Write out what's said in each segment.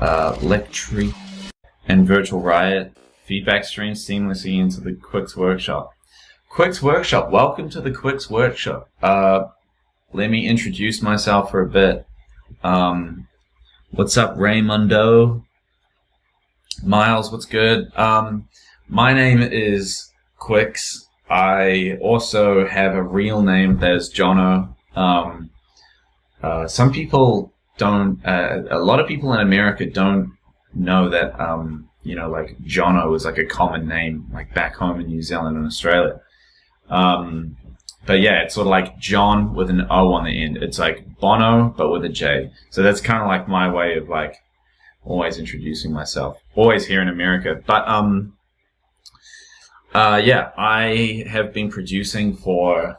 Lectree and Virtual Riot feedback streams seamlessly into the Quix workshop. Quix workshop, welcome to the Quix workshop. Let me introduce myself for a bit. What's up, Raymundo? Miles, what's good? My name is Quix. I also have a real name that is Jono. Some people don't, a lot of people in America don't know that, you know, like Jono is like a common name, like back home in New Zealand and Australia. But yeah, it's sort of like John with an O on the end. It's like Bono, but with a J. So that's kind of like my way of like always introducing myself, always here in America. But, yeah, I have been producing for,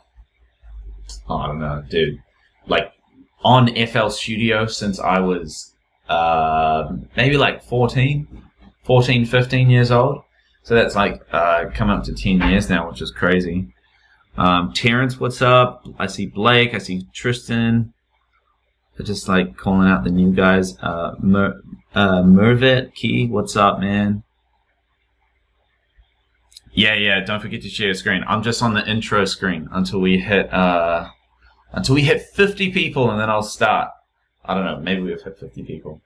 oh, I don't know, dude, like on FL Studio since I was, maybe like 14, 15 years old. So that's like, coming up to 10 years now, which is crazy. Terrence, what's up? I see Blake, I see Tristan. They're just like calling out the new guys. Mervit Key, what's up, man? Yeah, don't forget to share your screen. I'm just on the intro screen until we hit 50 people, and then I'll start. I don't know, maybe we've hit 50 people.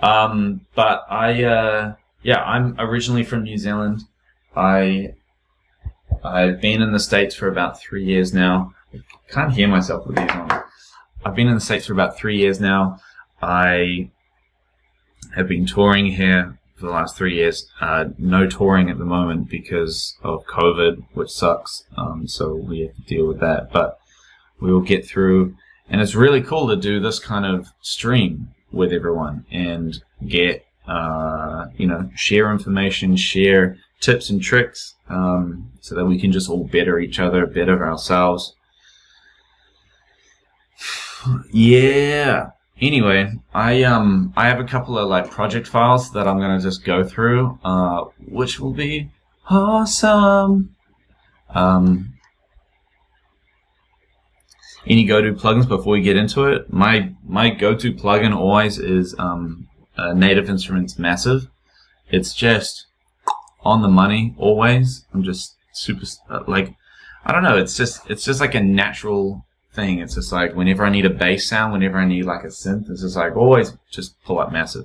But yeah, I'm originally from New Zealand. I've been in the States for about 3 years now. I can't hear myself with these on. I've been in the States for about 3 years now. I have been touring here for the last 3 years. No touring at the moment because of COVID, which sucks. So we have to deal with that, but we will get through. And it's really cool to do this kind of stream with everyone and get, you know, share information, share tips and tricks, so that we can just all better each other, better ourselves. Yeah. Anyway, I have a couple of like project files that I'm gonna just go through, which will be awesome. Any go-to plugins before we get into it? My go-to plugin always is Native Instruments Massive. It's just on the money always. I'm just super like, I don't know. It's just like a natural thing. It's just like whenever I need a bass sound, whenever I need like a synth, it's just like always just pull up Massive.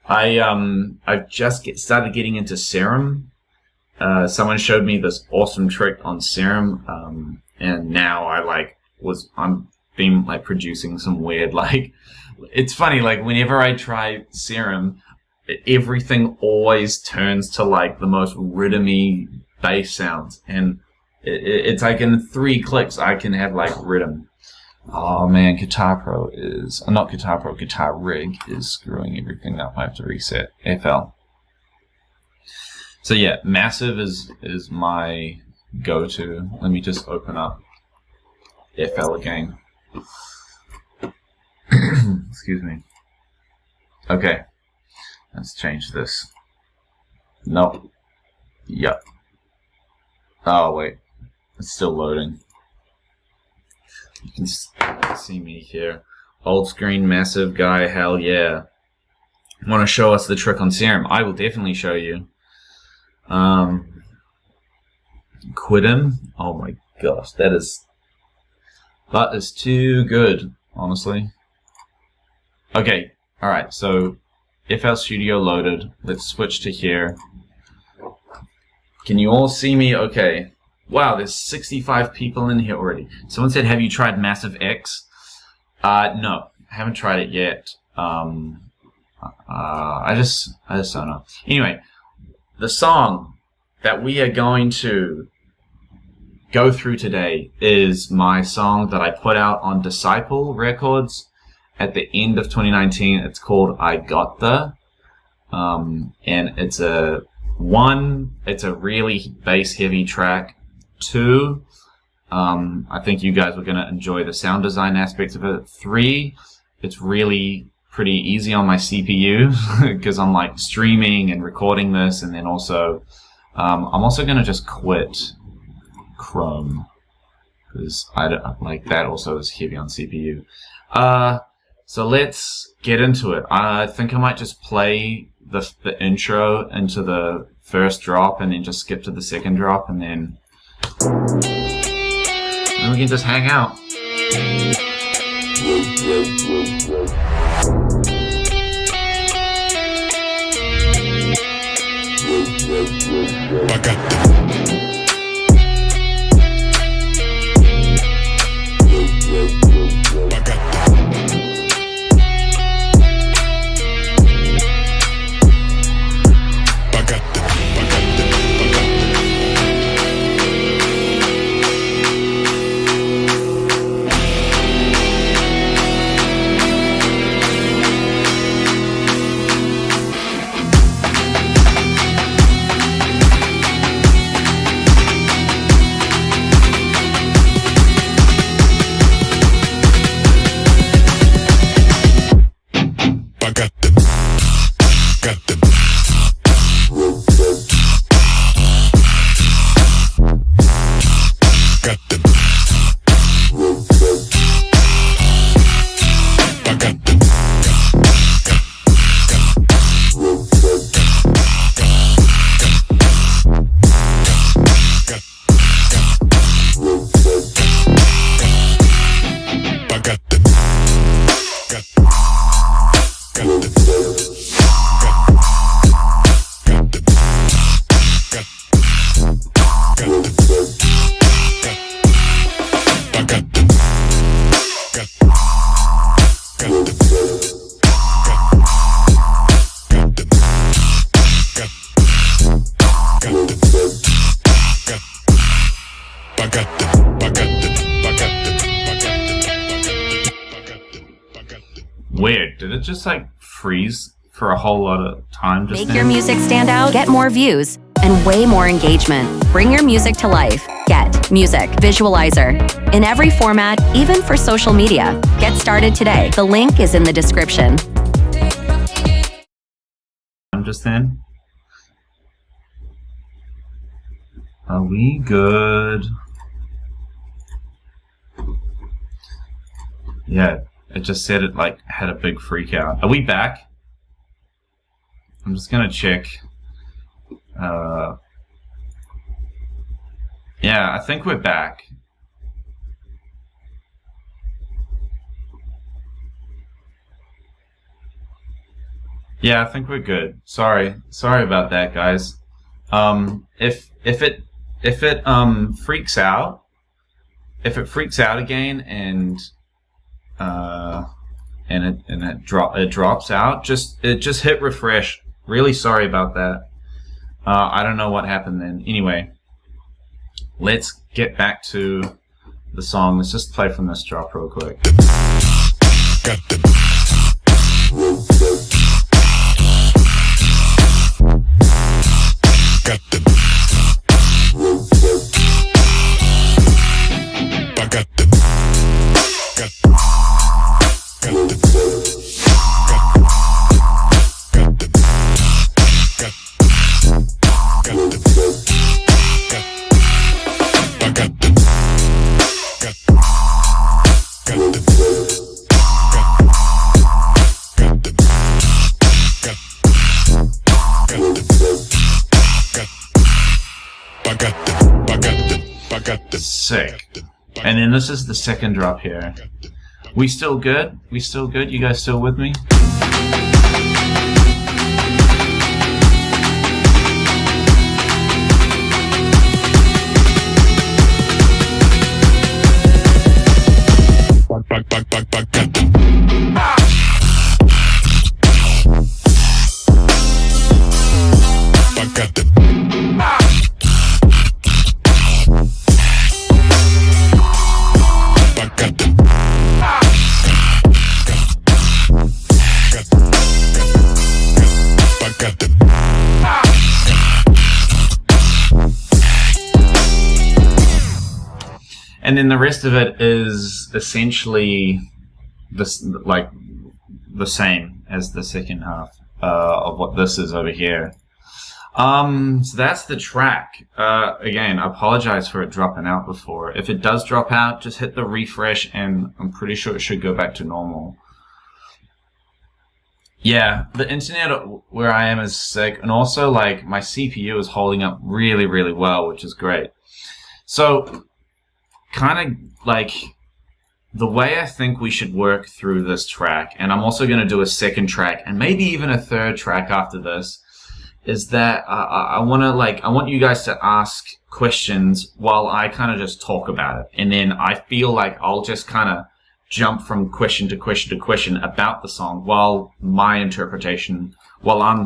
I've just started getting into Serum. Someone showed me this awesome trick on Serum, and now I'm been like producing some weird, like, it's funny, like whenever I try Serum, everything always turns to like the most rhythmy bass sounds, and it's like in 3 clicks I can have like rhythm. Oh man, Guitar Pro is not Guitar Pro, Guitar Rig is screwing everything up. I have to reset FL. So yeah, Massive is my go-to. Let me just open up FL again. Excuse me. Okay, let's change this. Nope. Yep. Oh wait, it's still loading. You can see me here. Old screen, Massive guy, hell yeah. Want to show us the trick on Serum? I will definitely show you. Quidem. Oh my gosh, that is too good, honestly. Okay, alright, so FL Studio loaded. Let's switch to here. Can you all see me? Okay. Wow, there's 65 people in here already. Someone said, have you tried Massive X? No, I haven't tried it yet. I just don't know. Anyway, the song that we are going to go through today is my song that I put out on Disciple Records at the end of 2019. It's called I Got The. And it's a really bass heavy track. 2, I think you guys are going to enjoy the sound design aspects of it. 3, it's really pretty easy on my CPU because I'm like streaming and recording this, and then also I'm also going to just quit Chrome because I don't like that. Also is heavy on CPU. So let's get into it. I think I might just play the intro into the first drop and then just skip to the second drop, and then we can just hang out. Weird. Did it just like freeze for a whole lot of time just Make your music stand out, get more views, and way more engagement. Bring your music to life. Get Music Visualizer in every format, even for social media. Get started today. The link is in the description. Just then. Are we good? Yeah, it just said it like had a big freak out. Are we back? I'm just gonna check. Yeah, I think we're back. Yeah, I think we're good. Sorry about that, guys. If it freaks out, if it freaks out again and it drops out, just hit refresh. Really sorry about that. I don't know what happened then. Anyway, let's get back to the song. Let's just play from this drop real quick. Sick. And then this is the second drop here. We still good? We still good? You guys still with me? And then the rest of it is essentially the same as the second half of what this is over here. So that's the track. Again, I apologize for it dropping out before. If it does drop out, just hit the refresh and I'm pretty sure it should go back to normal. Yeah, the internet where I am is sick, and also like my CPU is holding up really, really well, which is great. So, kind of like the way I think we should work through this track, and I'm also going to do a second track and maybe even a third track after this, is that I want you guys to ask questions while I kind of just talk about it, and then I feel like I'll just kind of jump from question to question to question about the song while I'm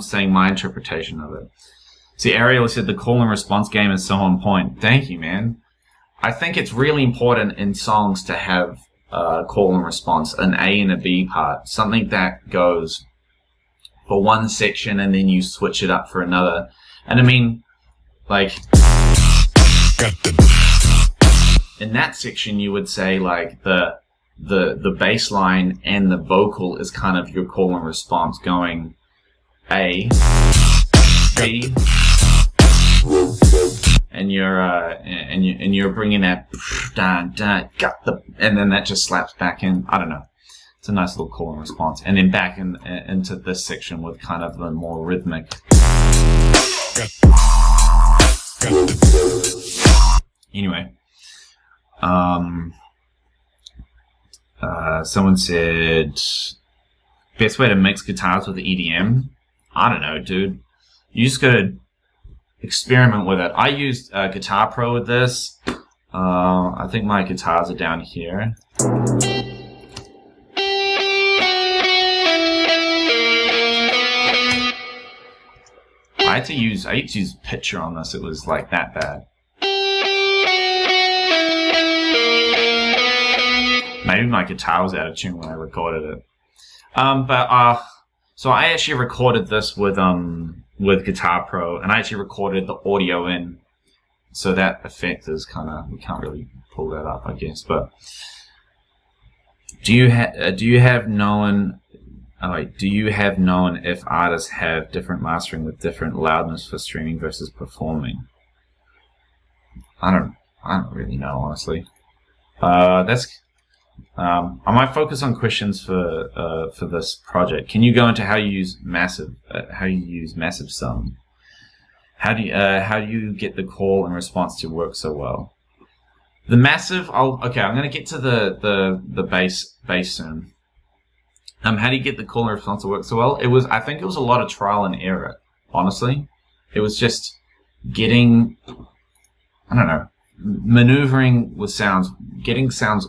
saying my interpretation of it. See, Ariel said the call and response game is so on point. Thank you, man. I think it's really important in songs to have call and response, an A and a B part, something that goes for one section and then you switch it up for another. And I mean, like, in that section you would say like the bass line and the vocal is kind of your call and response, going A, B, and you're bringing that and then that just slaps back in. I don't know. It's a nice little call and response, and then back into this section with kind of the more rhythmic. Anyway, someone said best way to mix guitars with EDM. I don't know, dude. You just gotta experiment with it. I used Guitar Pro with this. I think my guitars are down here. I had to use Picture on this. It was like that bad. Maybe my guitar was out of tune when I recorded it. So I actually recorded this with Guitar Pro, and I actually recorded the audio in. So that effect is kind of, we can't really pull that up, I guess. But do you have known if artists have different mastering with different loudness for streaming versus performing? I don't really know, honestly. I might focus on questions for this project. Can you go into how you use massive sum? How do you get the call and response to work so well? The massive. I'm going to get to the bass soon. How do you get the call and response to work so well? I think it was a lot of trial and error. Honestly, it was just getting, I don't know, maneuvering with sounds, getting sounds,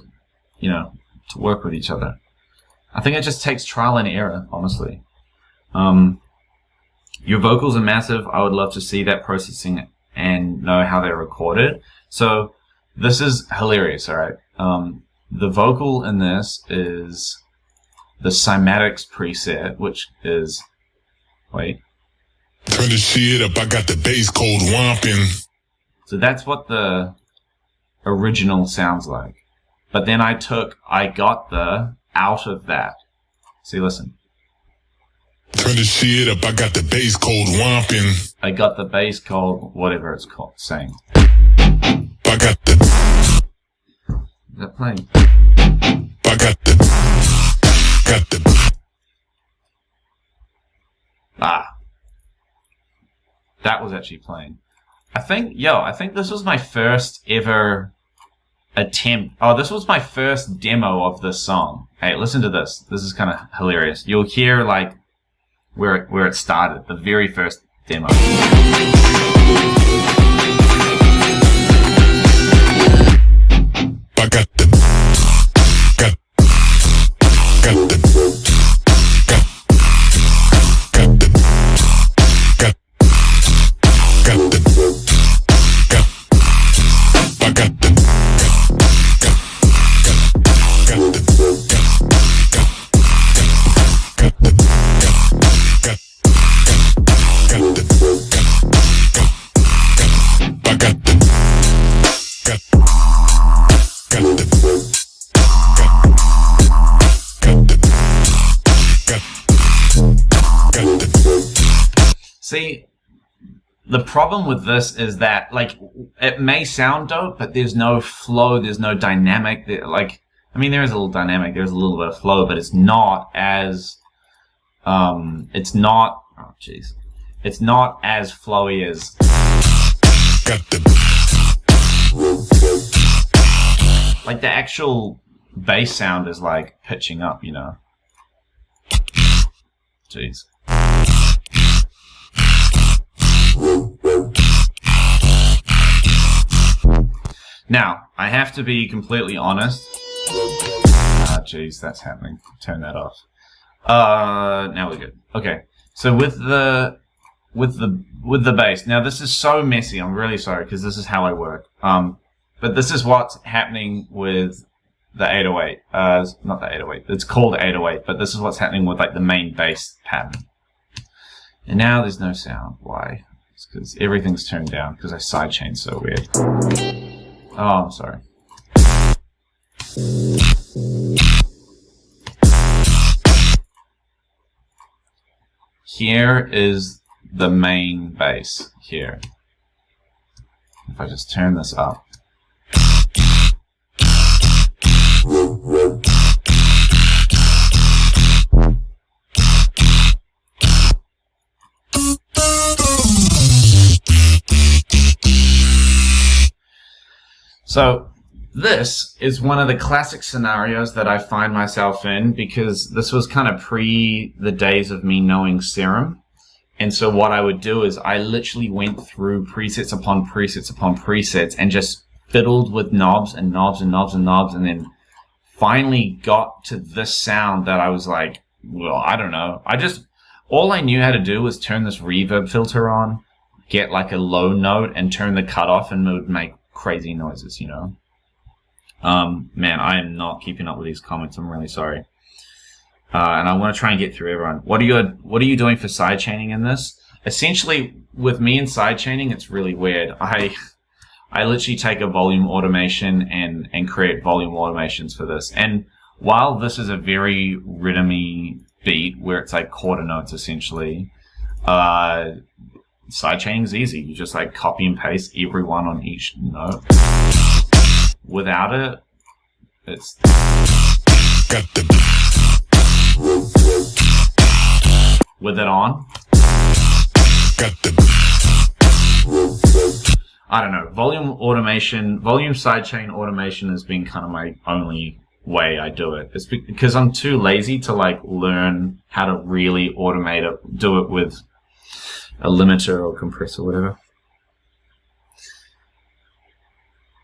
to work with each other. I think it just takes trial and error, honestly. Your vocals are massive. I would love to see that processing and know how they're recorded. So this is hilarious, alright? The vocal in this is the cymatics preset, which is, wait. Turn the shit up, I got the bass code whomping. So that's what the original sounds like. But then I got the out of that. See, listen. Turn the shit up, I got the bass code whomping. I got the bass called, whatever it's called, saying. I got the. Is that playing? I got the. That was actually playing. I think this was my first ever attempt. Oh, this was my first demo of this song. Hey, listen to this. This is kind of hilarious. You'll hear like where it started, the very first demo. I got the. See, the problem with this is that, like, it may sound dope, but there's no flow, there's no dynamic. There is a little dynamic, there's a little bit of flow, but it's not as It's not. Oh, jeez. It's not as flowy as. Like the actual bass sound is like pitching up, you know. Jeez. Now, I have to be completely honest. Ah, jeez, that's happening. Turn that off. Now we're good. Okay, so with the bass. Now this is so messy. I'm really sorry because this is how I work. But this is what's happening with the 808. Not the 808. It's called 808, but this is what's happening with like the main bass pattern. And now there's no sound. Why? It's because everything's turned down because I sidechained so weird. Oh, I'm sorry. Here is the main bass here. If I just turn this up. So this is one of the classic scenarios that I find myself in because this was kind of pre the days of me knowing Serum. And so what I would do is I literally went through presets upon presets upon presets and just fiddled with knobs and knobs and knobs and knobs, and then finally got to this sound that I was like, well, I don't know. All I knew how to do was turn this reverb filter on, get like a low note and turn the cut off, and it would make crazy noises, you know. Man, I am not keeping up with these comments. I'm really sorry. And I want to try and get through everyone. What are you doing for sidechaining in this? Essentially, with me and sidechaining, it's really weird. I literally take a volume automation and create volume automations for this. And while this is a very rhythmy beat where it's like quarter notes essentially, sidechaining is easy. You just like copy and paste every one on each note. Without it, it's got the. With it on, got the. I don't know. Volume sidechain automation has been kind of my only way I do it. It's because I'm too lazy to like learn how to really automate it, do it with a limiter or compressor, whatever.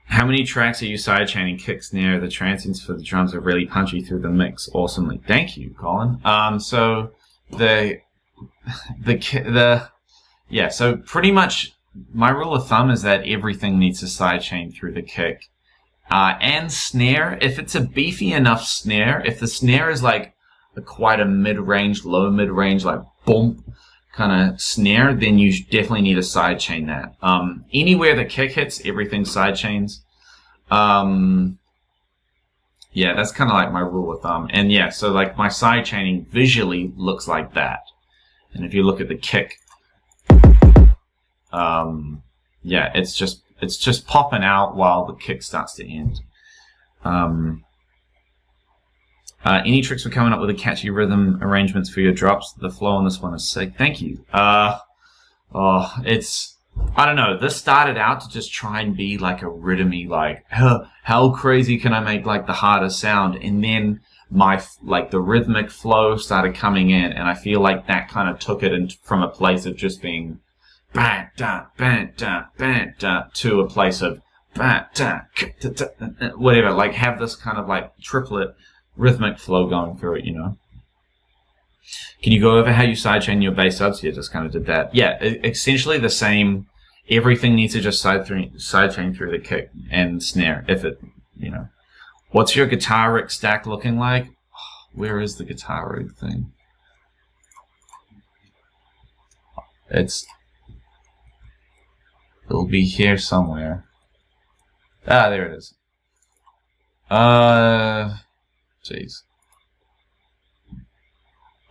How many tracks are you sidechaining? Kick, snare, the transients for the drums are really punchy through the mix. Awesomely. Thank you, Colin. So so pretty much my rule of thumb is that everything needs to sidechain through the kick. And snare, if it's a beefy enough snare, if the snare is like quite a mid-range, low mid-range, like boom kind of snare, then you definitely need to sidechain that. Anywhere the kick hits, everything sidechains. Yeah, that's kind of like my rule of thumb. And yeah, so like my sidechaining visually looks like that. And if you look at the kick, yeah, it's just popping out while the kick starts to end. Any tricks for coming up with a catchy rhythm arrangements for your drops? The flow on this one is sick. Thank you. I don't know. This started out to just try and be like a rhythmy, like, how crazy can I make like the hardest sound? And then the rhythmic flow started coming in, and I feel like that kind of took it from a place of just being ba da ba da ba da to a place of ba da whatever. Like have this kind of like triplet rhythmic flow going through it, you know. Can you go over how you sidechain your bass subs? Yeah, just kind of did that. Yeah, essentially the same. Everything needs to just sidechain through the kick and snare. If it, you know. What's your guitar rig stack looking like? Where is the guitar rig thing? It'll be here somewhere. Ah, there it is. Jeez.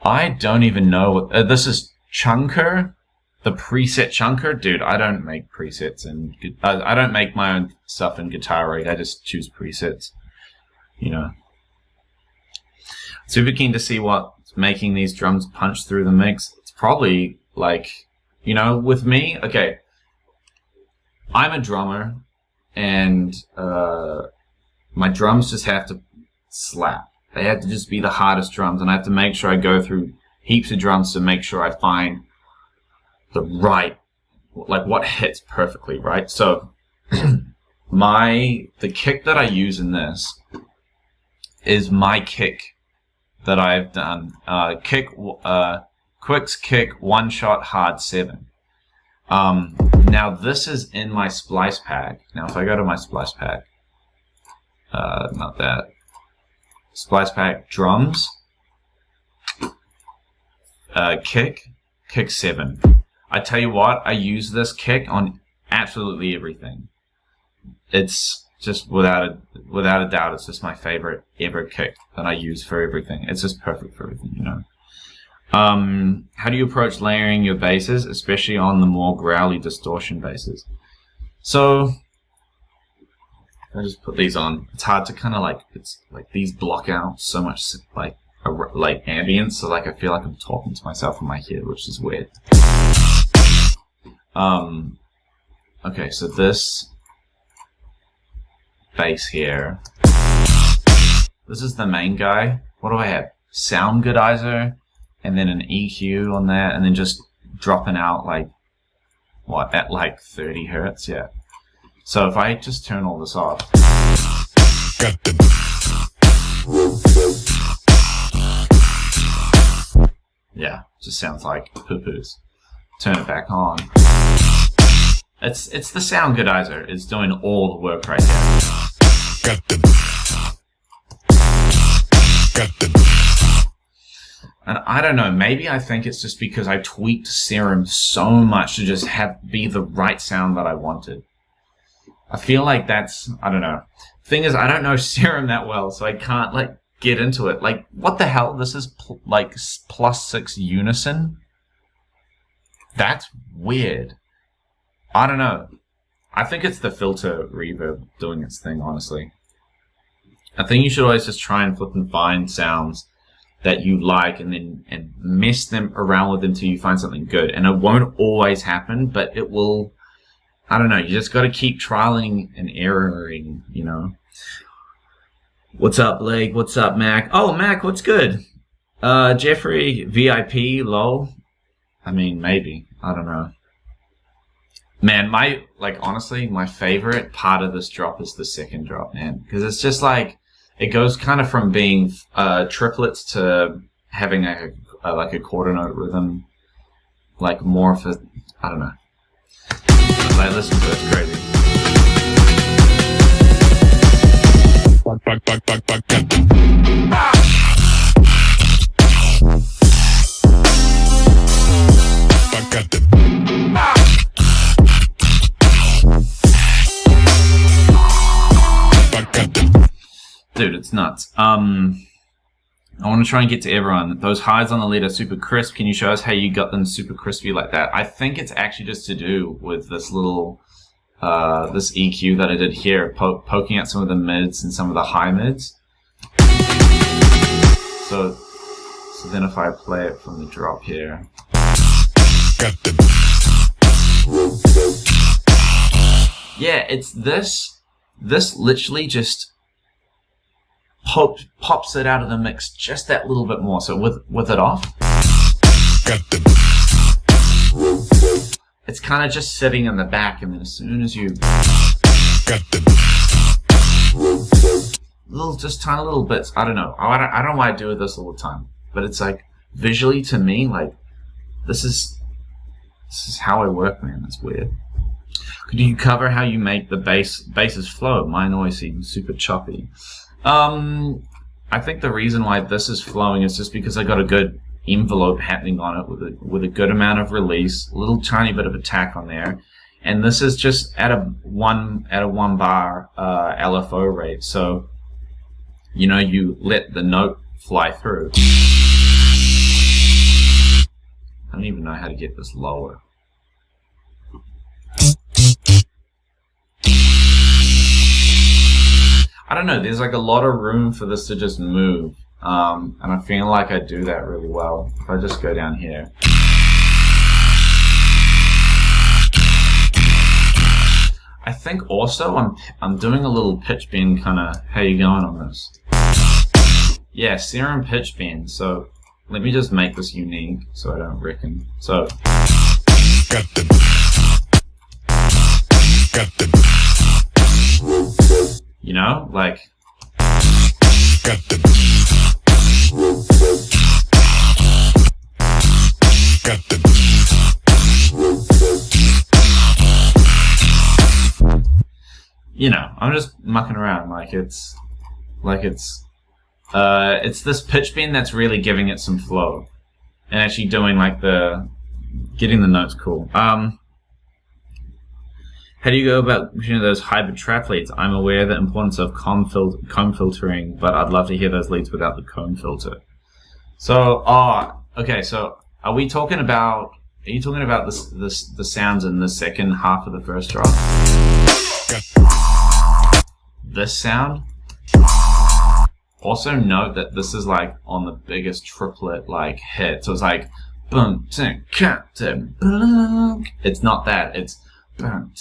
I don't even know what this is. Chunker, the preset chunker, dude. I don't make presets and I don't make my own stuff in Guitar Rig. I just choose presets. You know. Super keen to see what making these drums punch through the mix, it's probably like, you know, with me, okay, I'm a drummer, and my drums just have to slap. They have to just be the hardest drums, and I have to make sure I go through heaps of drums to make sure I find the right, like what hits perfectly, right? So the kick that I use in this is my kick that I've done. Quix kick 1-shot hard 7. Now this is in my splice pack. Now if I go to my splice pack, not that. Splice pack drums, kick 7. I tell you what, I use this kick on absolutely everything. It's just without a doubt, it's just my favorite ever kick that I use for everything. It's just perfect for everything, you know. How do you approach layering your basses, especially on the more growly distortion basses? So I just put these on. It's hard to kind of like, it's like these block out so much like ambience, so like I feel like I'm talking to myself in my head, which is weird. Okay, so this bass here, this is the main guy. What do I have? Sound goodizer, and then an EQ on that, and then just dropping out like, what, at like 30 hertz, yeah. So if I just turn all this off, yeah, just sounds like poo-poos. Turn it back on. It's the sound goodizer. It's doing all the work right there. And I don't know, maybe I think it's just because I tweaked Serum so much to just be the right sound that I wanted. I feel like that's, I don't know. Thing is, I don't know Serum that well, so I can't like get into it. Like, what the hell? This is like +6 unison? That's weird. I don't know. I think it's the filter reverb doing its thing, honestly. I think you should always just try and flip and find sounds that you like and mess them around with them till you find something good. And it won't always happen, but it will. I don't know. You just got to keep trialing and erroring, you know. What's up, Blake? What's up, Mac? Oh, Mac, what's good? Jeffrey, VIP, lol. I mean, maybe. I don't know. Man, honestly, my favorite part of this drop is the second drop, man. Because it's just like, it goes kind of from being triplets to having like a quarter note rhythm. Like more of a, I don't know. Like, listen to it, it's crazy. Dude, it's nuts. I want to try and get to everyone. Those highs on the lead are super crisp. Can you show us how you got them super crispy like that? I think it's actually just to do with this little, this EQ that I did here, poking out some of the mids and some of the high mids. So then if I play it from the drop here. Yeah, it's this literally just pops it out of the mix just that little bit more. So with it off, it's kind of just sitting in the back, and then as soon as you just tiny little bits, I don't know. I don't know why I do this all the time, but it's like visually to me, like this is how I work, man. It's weird. Could you cover how you make the basses flow? Mine always seems super choppy. I think the reason why this is flowing is just because I got a good envelope happening on it with a good amount of release, a little tiny bit of attack on there, and this is just at a one bar LFO rate. So you know, you let the note fly through. I don't even know how to get this lower. I don't know, there's like a lot of room for this to just move. And I feel like I do that really well. If I just go down here. I think also I'm doing a little pitch bend kind of. How you going on this? Yeah, serum pitch bend. So let me just make this unique so I don't reckon. So you know, like you know, I'm just mucking around it's this pitch bend that's really giving it some flow and actually doing like getting the notes cool. How do you go about those hybrid trap leads? I'm aware of the importance of comb filtering, but I'd love to hear those leads without the comb filter. So, okay. So, are you talking about the sounds in the second half of the first drop? This sound. Also note that this is like on the biggest triplet like hit. So it's like boom, it's not that. It's boom,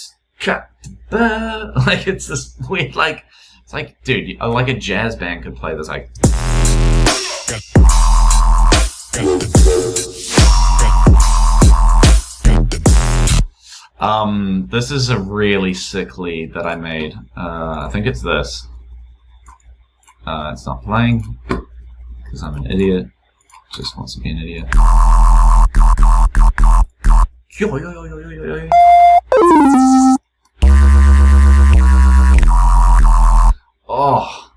like it's this weird like it's like dude, like a jazz band could play this like. This is a really sick lead that I made. I think it's this. It's not playing because I'm an idiot. Just wants to be an idiot. Oh,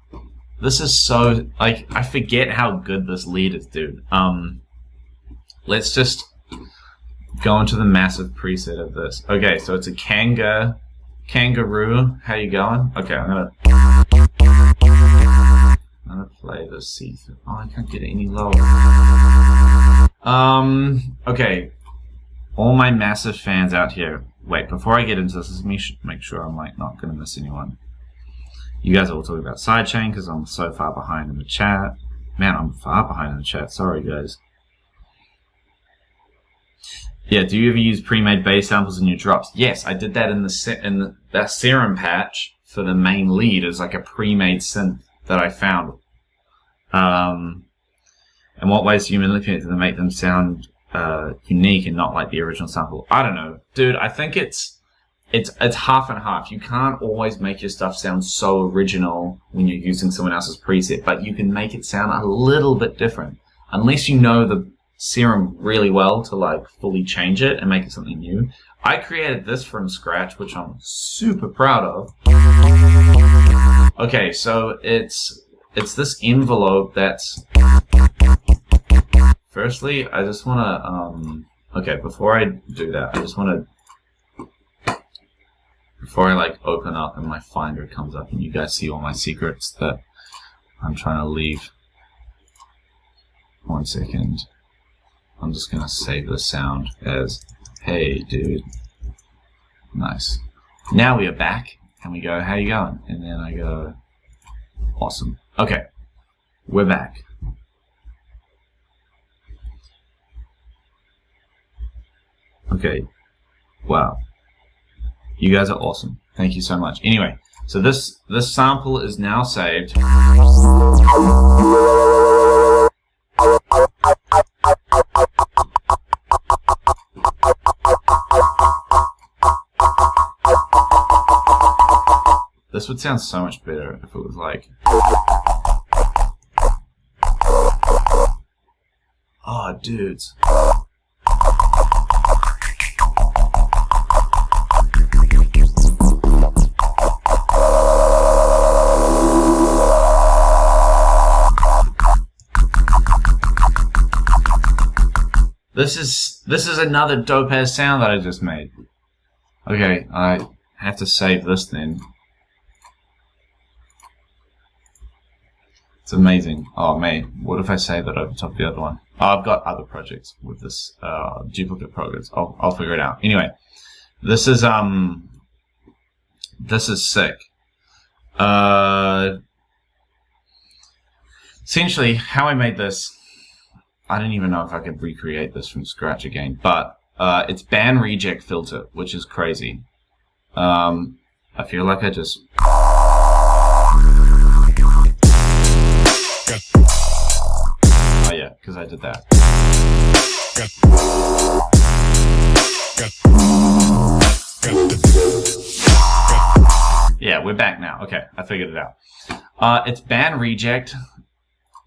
this is so like I forget how good this lead is, dude. Let's just go into the massive preset of this. Okay, so it's a kangaroo. How you going? Okay, I'm gonna play the C. Oh, I can't get it any lower. Okay. All my massive fans out here. Wait, before I get into this, let me make sure I'm like not gonna miss anyone. You guys are all talking about sidechain because I'm so far behind in the chat. Man, I'm far behind in the chat. Sorry, guys. Yeah, do you ever use pre-made bass samples in your drops? Yes, I did that in that serum patch for the main lead. It was like a pre-made synth that I found. And what ways do you manipulate to make them sound unique and not like the original sample? I don't know, dude. I think it's half and half. You can't always make your stuff sound so original when you're using someone else's preset, but you can make it sound a little bit different, unless you know the serum really well to like fully change it and make it something new. I created this from scratch, which I'm super proud of. Okay, so it's this envelope that's. Firstly, I just want to okay, before I do that, I just want to before I like open up and my Finder comes up and you guys see all my secrets that I'm trying to leave. 1 second. I'm just gonna save the sound as, hey dude. Nice. Now we are back and we go, how you going? And then I go, awesome. Okay, we're back. Okay, wow. You guys are awesome. Thank you so much. Anyway, so this sample is now saved. This would sound so much better if it was like, oh, dudes. This is another dope ass sound that I just made. Okay, I have to save this then. It's amazing. Oh man, what if I save it over top of the other one? Oh, I've got other projects with this duplicate programs. I'll figure it out. Anyway, this is sick. essentially, how I made this, I don't even know if I could recreate this from scratch again, but it's band reject filter, which is crazy. I feel like I just... Oh yeah, because I did that. Yeah, we're back now. Okay, I figured it out. It's band reject.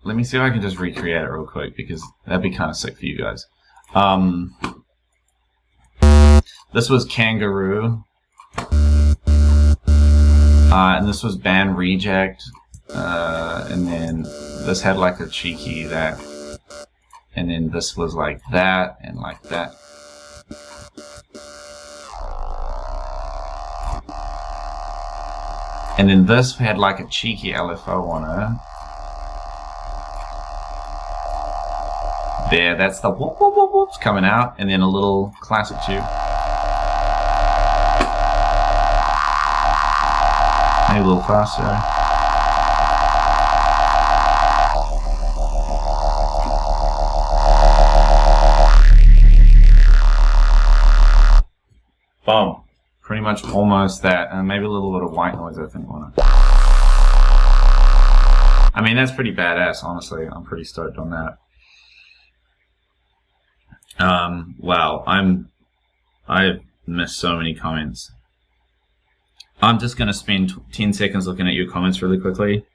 Let me see if I can just recreate it real quick, because that'd be kind of sick for you guys. This was kangaroo. And this was band reject. And then this had like a cheeky that. And then this was like that and like that. And then this had like a cheeky LFO on it. There, that's the whoop whoop whoop whoops coming out, and then a little classic tube. Maybe a little faster. Boom. Pretty much almost that, and maybe a little bit of white noise I think on it. I mean, that's pretty badass, honestly. I'm pretty stoked on that. Wow, I've missed so many comments. I'm just gonna spend 10 seconds looking at your comments really quickly.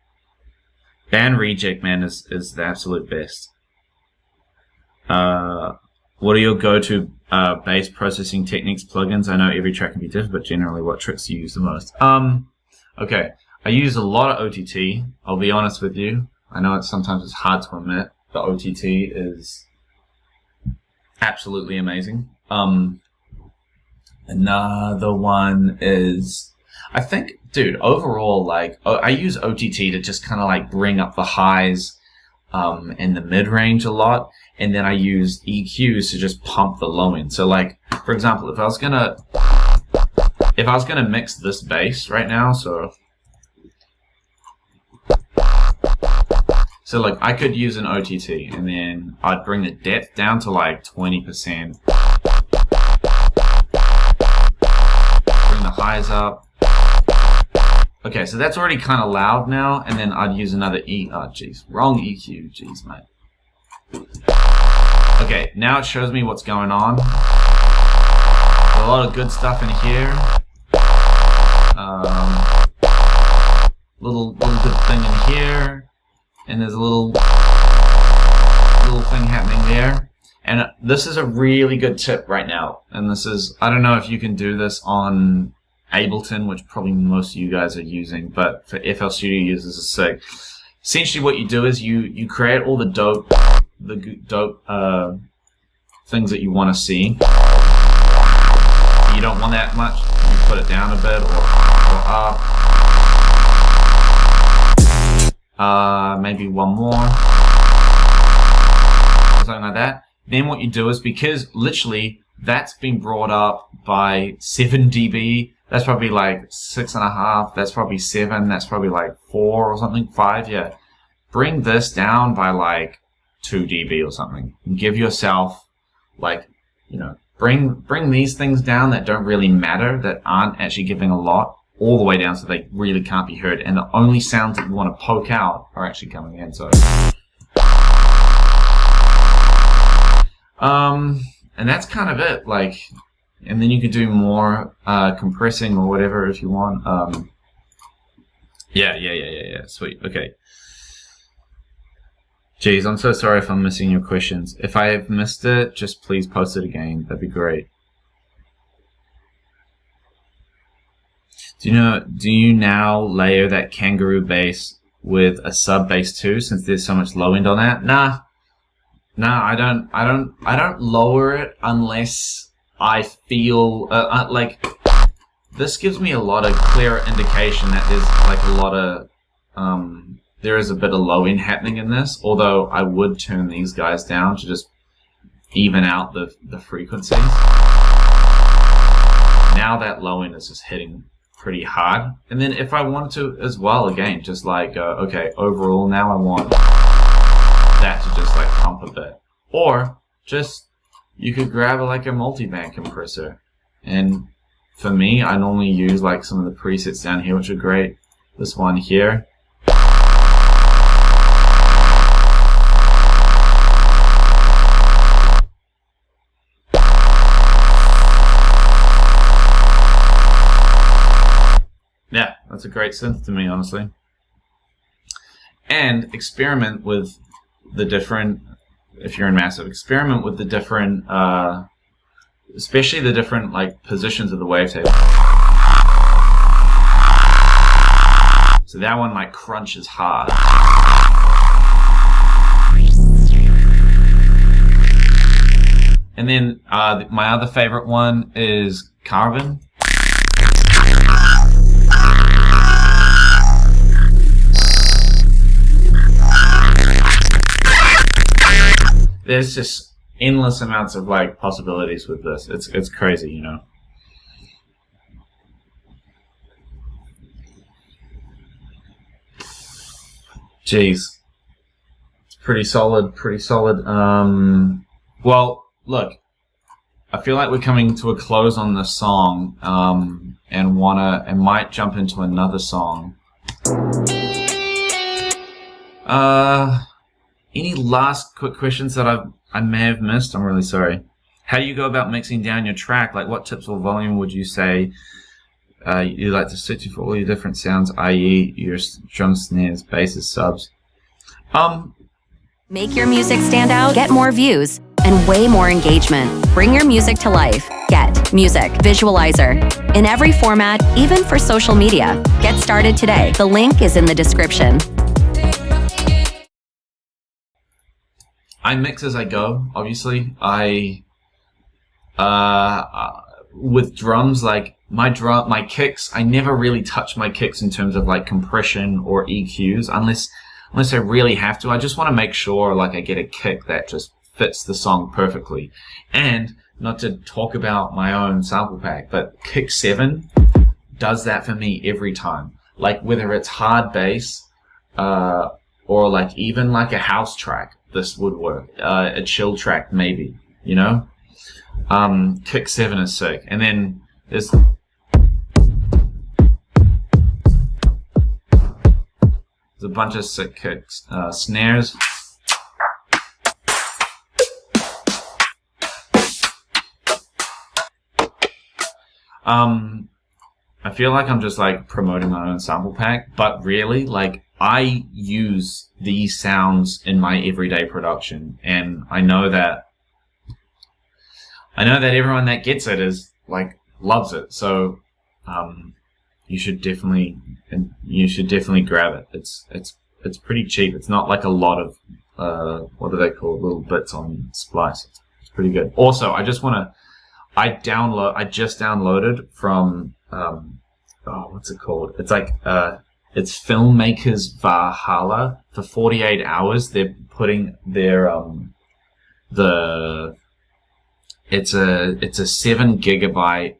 Band reject, man, is the absolute best. What are your go-to bass processing techniques, plugins? I know every track can be different, but generally, what tricks do you use the most? Okay, I use a lot of OTT. I'll be honest with you. I know sometimes it's hard to admit, but OTT is absolutely amazing. Another one is, I think, dude, overall, like, I use OTT to just kind of like bring up the highs and the mid-range a lot, and then I use EQs to just pump the low end. So like, for example, if I was gonna mix this bass right now, so like I could use an OTT, and then I'd bring the depth down to like 20%. Bring the highs up. Okay, so that's already kind of loud now, and then I'd use another oh jeez, wrong EQ, jeez mate. Okay, now it shows me what's going on. There's a lot of good stuff in here. Little good thing in here, and there's a little thing happening there. And this is a really good tip right now. And this is, I don't know if you can do this on Ableton, which probably most of you guys are using, but for FL Studio users it's sick. Essentially what you do is you create all the dope things that you want to see. You don't want that much, you put it down a bit or up. Maybe one more. Something like that. Then what you do is, because literally that's been brought up by 7 dB, that's probably like 6.5, that's probably 7, that's probably like 4 or something, 5, yeah. Bring this down by like 2 dB or something. And give yourself, like, you know, bring these things down that don't really matter, that aren't actually giving a lot, all the way down so they really can't be heard. And the only sounds that you want to poke out are actually coming in, so. And that's kind of it, like, and then you could do more compressing or whatever if you want. Yeah, sweet, okay. Jeez, I'm so sorry if I'm missing your questions. If I have missed it, just please post it again, that'd be great. Do you now layer that kangaroo bass with a sub bass too, since there's so much low end on that? Nah, I don't lower it unless I feel like this gives me a lot of clear indication that there's like a lot of there is a bit of low end happening in this. Although I would turn these guys down to just even out the frequencies. Now that low end is just hitting pretty hard, and then if I wanted to as well, again, just like okay, overall now I want to just like pump a bit. Or just, you could grab like a multi-band compressor. And for me, I normally use like some of the presets down here, which are great. This one here. Yeah, that's a great synth to me, honestly. And experiment with the different, if you're in Massive, experiment with the different, especially the different like positions of the wavetable. So that one like crunches hard. And then my other favorite one is Carbon. There's just endless amounts of like possibilities with this. It's crazy, you know. Jeez, it's pretty solid. Pretty solid. Well, look, I feel like we're coming to a close on this song, and might jump into another song. Any last quick questions that I may have missed? I'm really sorry. How do you go about mixing down your track? Like, what tips or volume would you say you like to stick to for all your different sounds, i.e. your drums, snares, basses, subs? Make your music stand out, get more views, and way more engagement. Bring your music to life. Get Music Visualizer. In every format, even for social media. Get started today. The link is in the description. I mix as I go, obviously. With drums, like my kicks, I never really touch my kicks in terms of like compression or EQs unless I really have to. I just want to make sure like I get a kick that just fits the song perfectly. And not to talk about my own sample pack, but Quix 7 does that for me every time. Like whether it's hard bass, or like even like a house track, this would work. A chill track maybe, you know? Quix 7 is sick. And then there's a bunch of sick kicks. Snares. I feel like I'm just like promoting my own sample pack, but really, like, I use these sounds in my everyday production, and I know that everyone that gets it is like loves it. So you should definitely grab it. It's pretty cheap. It's not like a lot of what do they call little bits on Splice. It's pretty good. Also, I just downloaded from what's it called? It's like it's Filmmakers Valhalla. For 48 hours they're putting their it's a 7 gigabyte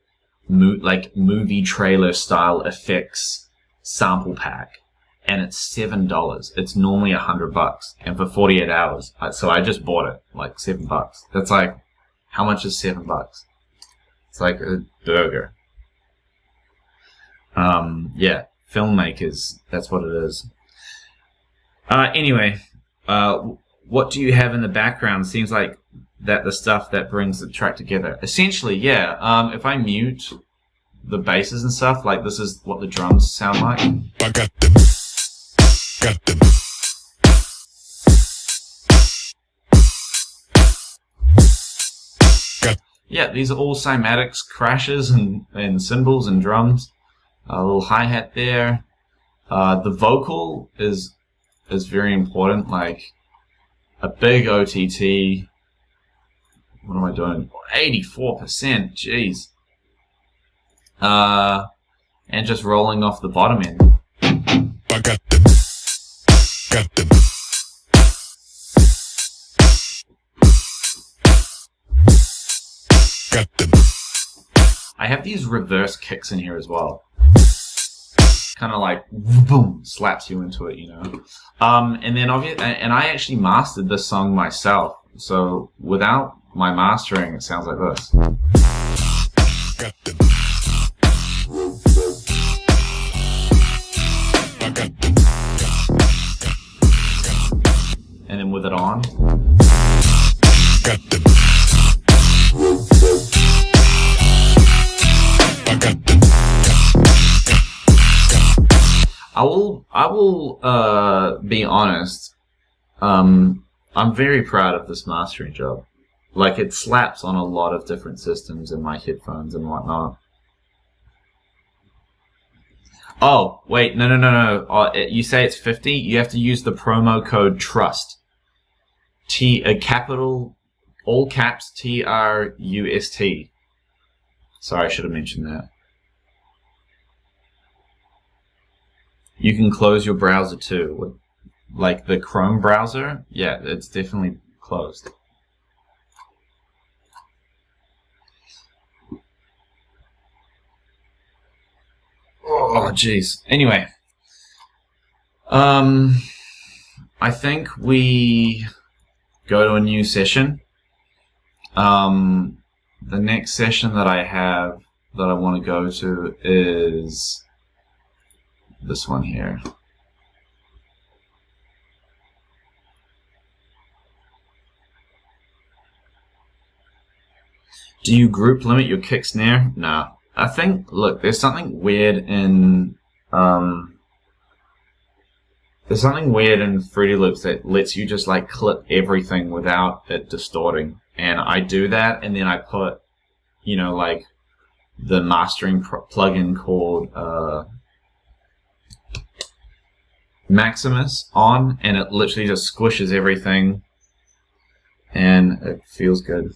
movie trailer style effects sample pack, and it's $7. It's normally $100, and for 48 hours, so I just bought it like $7. That's like, how much is $7? It's like a burger. Yeah, Filmmakers, that's what it is. Anyway, what do you have in the background? Seems like that the stuff that brings the track together. Essentially, yeah. If I mute the basses and stuff, like this is what the drums sound like. I got the Yeah, these are all cymatics, crashes, and cymbals and drums. A little hi-hat there. The vocal is very important, like a big OTT. What am I doing? 84%, jeez. And just rolling off the bottom end. I got the I have these reverse kicks in here as well. kind of like boom, slaps you into it, you know. And then and I actually mastered this song myself. So without my mastering, it sounds like this. And then with it on. I will be honest. I'm very proud of this mastering job. Like, it slaps on a lot of different systems in my headphones and whatnot. Oh, wait, no. You say it's 50? You have to use the promo code TRUST. Capital, all caps, TRUST. Sorry, I should have mentioned that. You can close your browser too. Like the Chrome browser, yeah, it's definitely closed. Oh, jeez. Anyway, I think we go to a new session. The next session that I have that I want to go to is this one here. Do you group limit your kick snare? No. I think, look, there's something weird in Fruity Loops that lets you just like clip everything without it distorting. And I do that, and then I put, you know, like the mastering plugin called Maximus on, and it literally just squishes everything, and it feels good.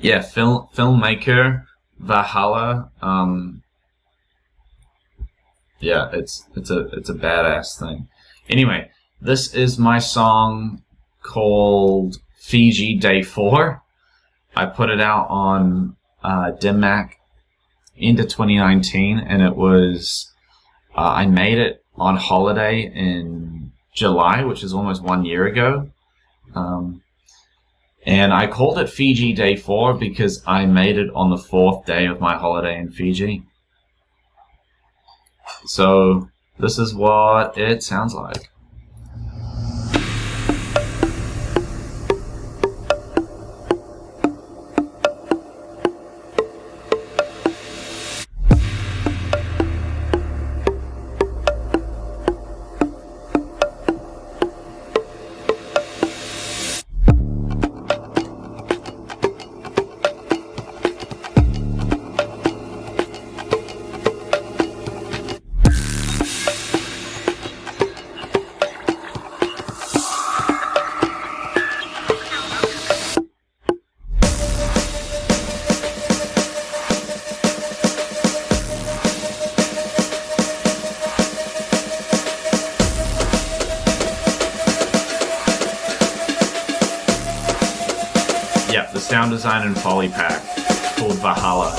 Yeah, Filmmaker Valhalla. Yeah, it's a badass thing. Anyway, this is my song called Fiji Day 4. I put it out on DimMac end of 2019, and it was I made it on holiday in July, which is almost 1 year ago. And I called it Fiji Day 4 because I made it on the 4th day of my holiday in Fiji. So this is what it sounds like. Yeah, the sound design and Foley pack called Valhalla.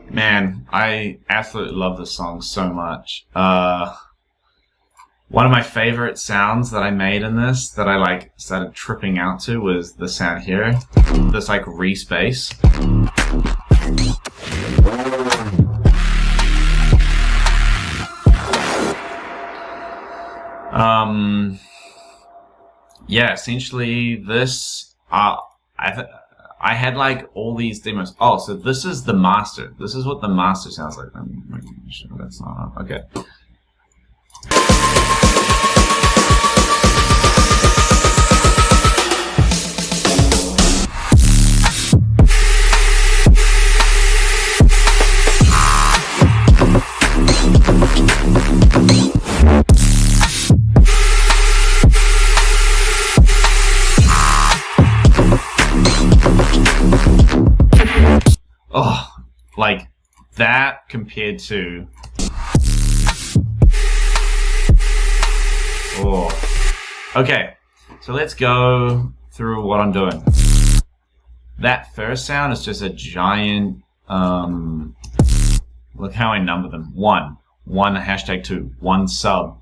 Man, I absolutely love this song so much. One of my favorite sounds that I made in this, that I like started tripping out to, was the sound here. This like re-space. Yeah, essentially this, I had like all these demos. Oh, so this is the master. This is what the master sounds like. I'm making sure that's not up. Okay. Oh, like that compared to... Oh. Okay, so let's go through what I'm doing. That first sound is just a giant... look how I number them. One hashtag 2, 1 sub.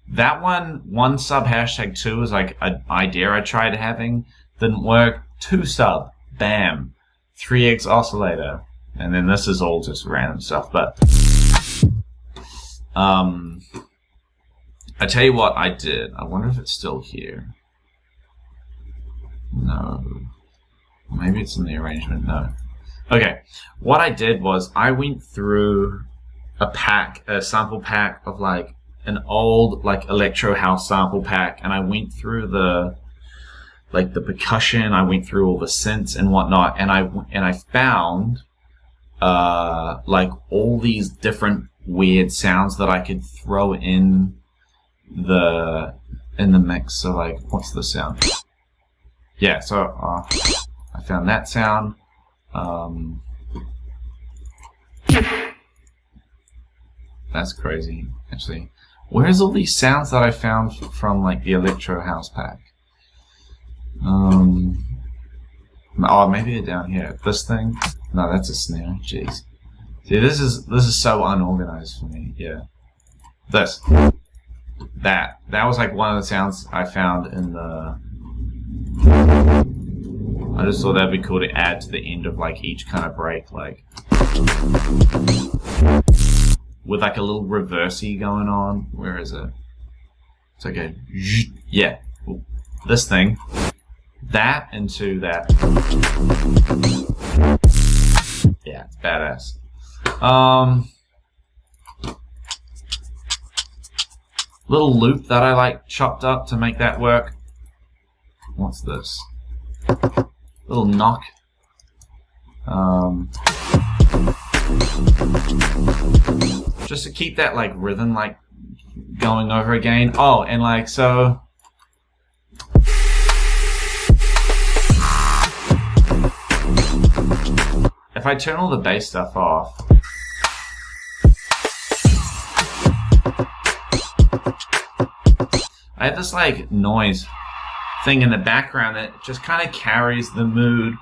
That one sub hashtag 2 is like an idea I tried having. Didn't work. 2 sub. Bam. 3x oscillator, and then this is all just random stuff. But I tell you what I did. I wonder if it's still here. No, maybe it's in the arrangement. No. Okay, what I did was I went through a sample pack of like an old like electro house sample pack, and I went through the percussion, I went through all the synths and whatnot, and I found like all these different weird sounds that I could throw in the mix. So like, what's the sound? Yeah, so I found that sound. That's crazy, actually. Where's all these sounds that I found from like the electro house pack? Oh, maybe they're down here. This thing? No, that's a snare. Jeez. See, this is so unorganized for me. Yeah. This. That was like one of the sounds I found in the... I just thought that'd be cool to add to the end of like each kind of break, like with like a little reversey going on. Where is it? It's like a... Yeah. This thing. That into that. Yeah, it's badass. Little loop that I like chopped up to make that work. What's this? Little knock. Just to keep that like rhythm like going over again. Oh, and like so. If I turn all the bass stuff off, I have this like noise thing in the background that just kind of carries the mood,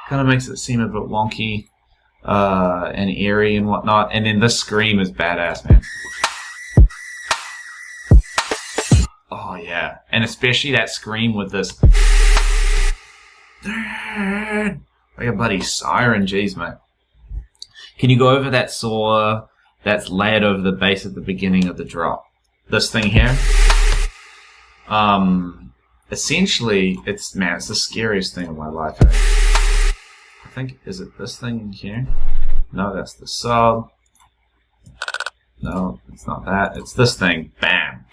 kind of makes it seem a bit wonky and eerie and whatnot. And then this scream is badass, man. Oh yeah, and especially that scream with this. Like a bloody siren, jeez, mate. Can you go over that saw that's layered over the bass at the beginning of the drop? This thing here? Essentially, it's the scariest thing in my life. I think, is it this thing here? No, that's the sub. No, it's not that. It's this thing. Bam.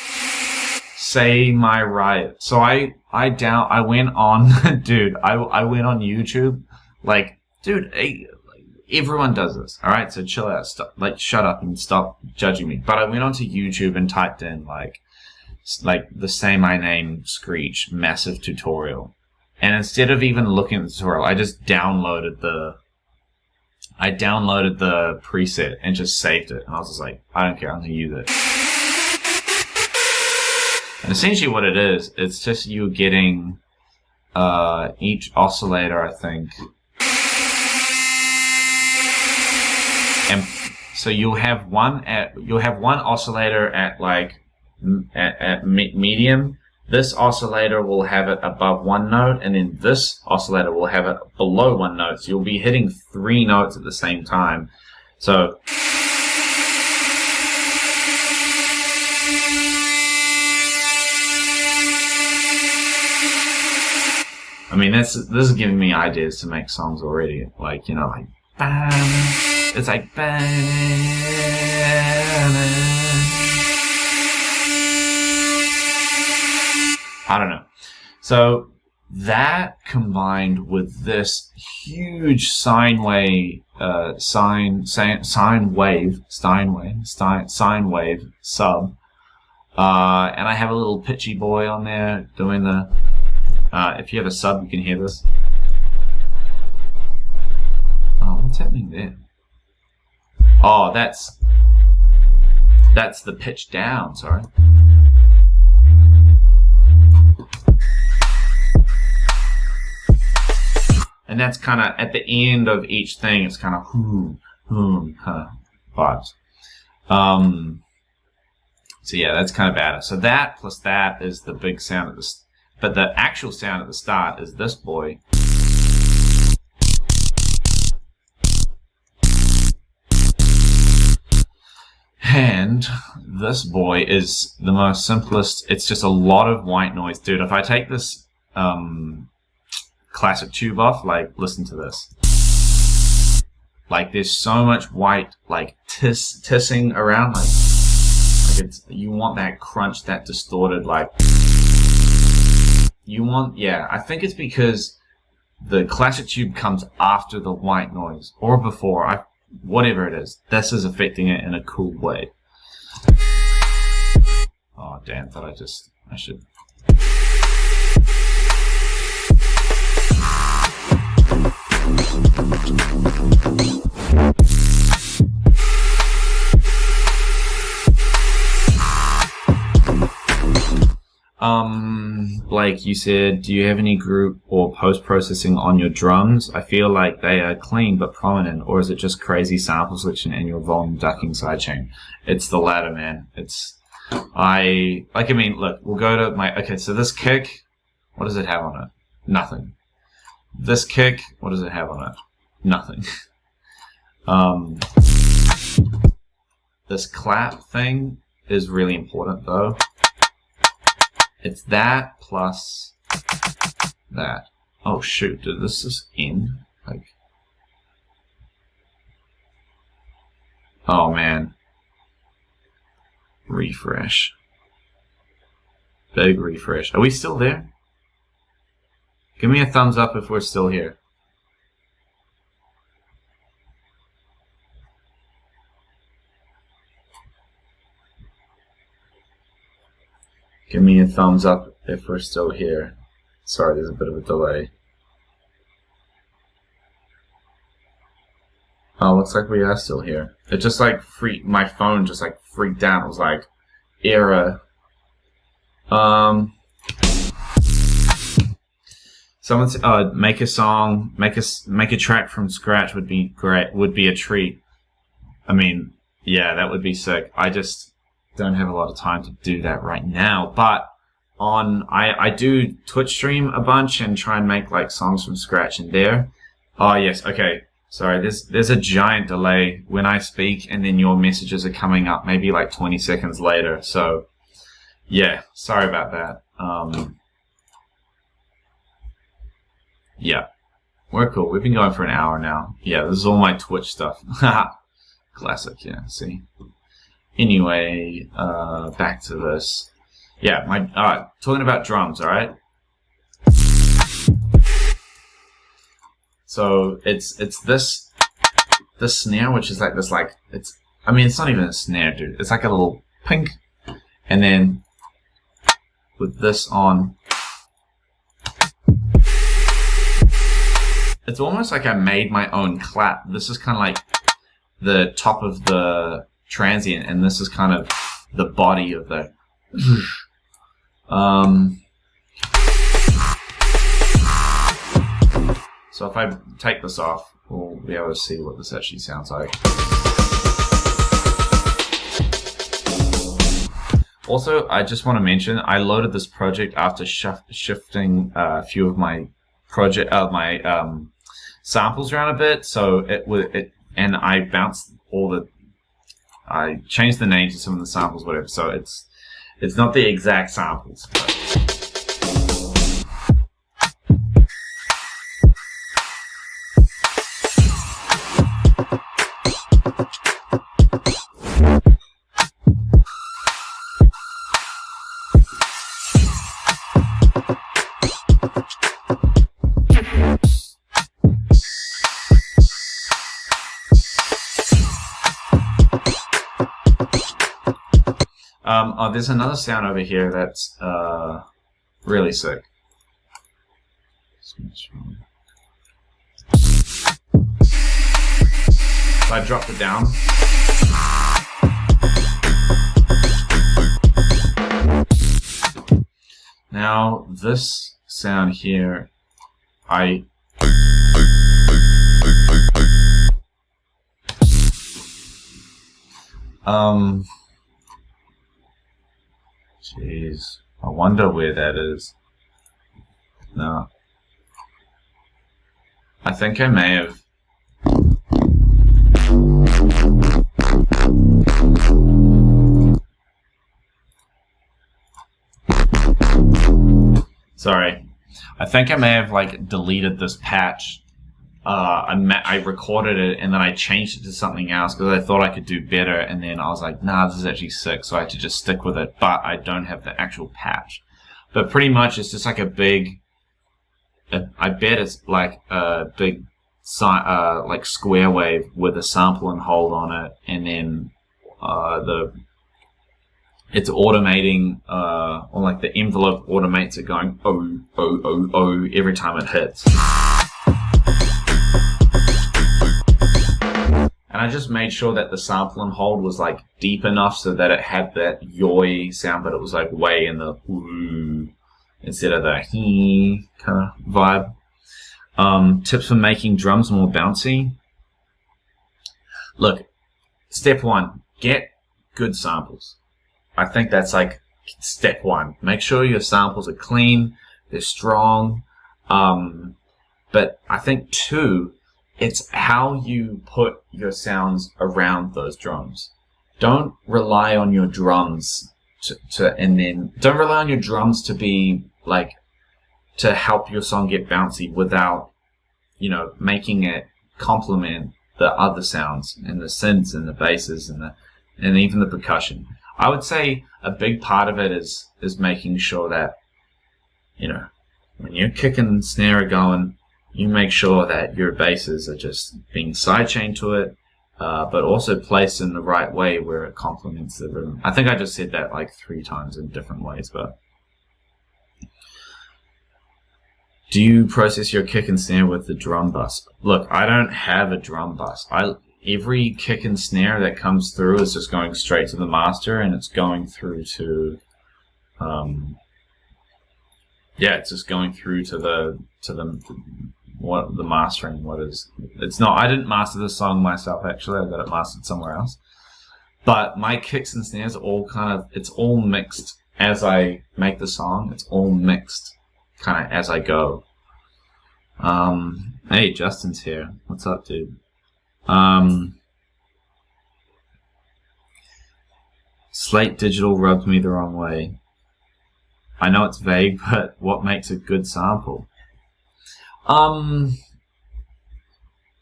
Say My Riot. So I went on, dude, I went on YouTube. Like, dude, everyone does this, alright? So chill out, shut up and stop judging me. But I went onto YouTube and typed in, like the Say My Name Screech massive tutorial. And instead of even looking at the tutorial, I just downloaded the preset and just saved it. And I was just like, I don't care, I'm gonna use it. And essentially what it is, it's just you getting each oscillator, I think. And so you'll have one oscillator at like medium, this oscillator will have it above one note, and then this oscillator will have it below one note. So you'll be hitting 3 notes at the same time. So I mean, this is giving me ideas to make songs already. Like, you know, like bam. It's like bam. I don't know. So that combined with this huge sine wave sub, and I have a little pitchy boy on there doing the. If you have a sub, you can hear this. Oh, what's happening there? Oh, that's the pitch down. Sorry. And that's kind of at the end of each thing. It's kind of kind of vibes. So yeah, that's kind of badass. So that plus that is the big sound of this. But the actual sound at the start is this boy. And this boy is the most simplest. It's just a lot of white noise. Dude, if I take this classic tube off, like, listen to this. Like, there's so much white, like, tissing around. Like it's, you want that crunch, that distorted, like... You want, yeah, I think it's because the classic tube comes after the white noise, or before, whatever it is. This is affecting it in a cool way. Oh, damn, I should. Like you said, do you have any group or post-processing on your drums? I feel like they are clean but prominent, or is it just crazy sample selection and your volume ducking sidechain? It's the latter, man. Look, we'll go to okay, so this kick, what does it have on it? Nothing. This kick, what does it have on it? Nothing. This clap thing is really important though. It's that plus that. Oh shoot, did this just end? Like, oh man. Refresh. Big refresh. Are we still there? Give me a thumbs up if we're still here. Give me a thumbs up if we're still here. Sorry, there's a bit of a delay. Oh, looks like we are still here. It just like my phone just like freaked out. It was like, error. Someone said, make a song, make a track from scratch would be great. Would be a treat. I mean, yeah, that would be sick. I just don't have a lot of time to do that right now, but I do Twitch stream a bunch and try and make like songs from scratch in there. Oh yes, okay. Sorry, there's a giant delay when I speak and then your messages are coming up maybe like 20 seconds later. So yeah, sorry about that. Yeah, we're cool. We've been going for an hour now. Yeah, this is all my Twitch stuff. Classic, yeah, see. Anyway, back to this. Yeah, talking about drums, alright? So it's this snare, which is like this, like, it's not even a snare, dude. It's like a little pink, and then with this on, it's almost like I made my own clap. This is kind of like the top of the transient, and this is kind of the body of the so if I take this off, we'll be able to see what this actually sounds like. Also, I just want to mention I loaded this project after shifting a few of my samples around a bit, so and I bounced I changed the names of some of the samples, whatever. So it's not the exact samples. Oh, there's another sound over here that's really sick. So I dropped it down. Now this sound here, jeez, I wonder where that is. No. I think I may have... Sorry. I think I may have, like, deleted this patch. I recorded it and then I changed it to something else because I thought I could do better, and then I was like, nah, this is actually sick, so I had to just stick with it, but I don't have the actual patch. But pretty much it's just like a big, I bet it's like a big like square wave with a sample and hold on it, and then it's automating, or like the envelope automates it going oh, oh, oh, oh every time it hits. And I just made sure that the sample and hold was like deep enough so that it had that yoy sound, but it was like way in the ooh instead of the hee kind of vibe. Tips for making drums more bouncy. Look, step one, get good samples. I think that's like step one. Make sure your samples are clean, they're strong. But I think two, it's how you put your sounds around those drums. Don't rely on your drums don't rely on your drums to be like, to help your song get bouncy without, you know, making it complement the other sounds and the synths and the basses and even the percussion. I would say a big part of it is making sure that, you know, when your kick and snare are going, you make sure that your basses are just being sidechained to it, but also placed in the right way where it complements the rhythm. I think I just said that like 3 times in different ways, but... Do you process your kick and snare with the drum bus? Look, I don't have a drum bus. Every kick and snare that comes through is just going straight to the master, and it's going through to... it's just going through to the mastering. It's not, I didn't master the song myself, actually. I got it mastered somewhere else. But my kicks and snares are all it's all mixed as I make the song. It's all mixed kind of as I go. Hey, Justin's here. What's up, dude? Slate Digital rubbed me the wrong way. I know it's vague, but what makes a good sample?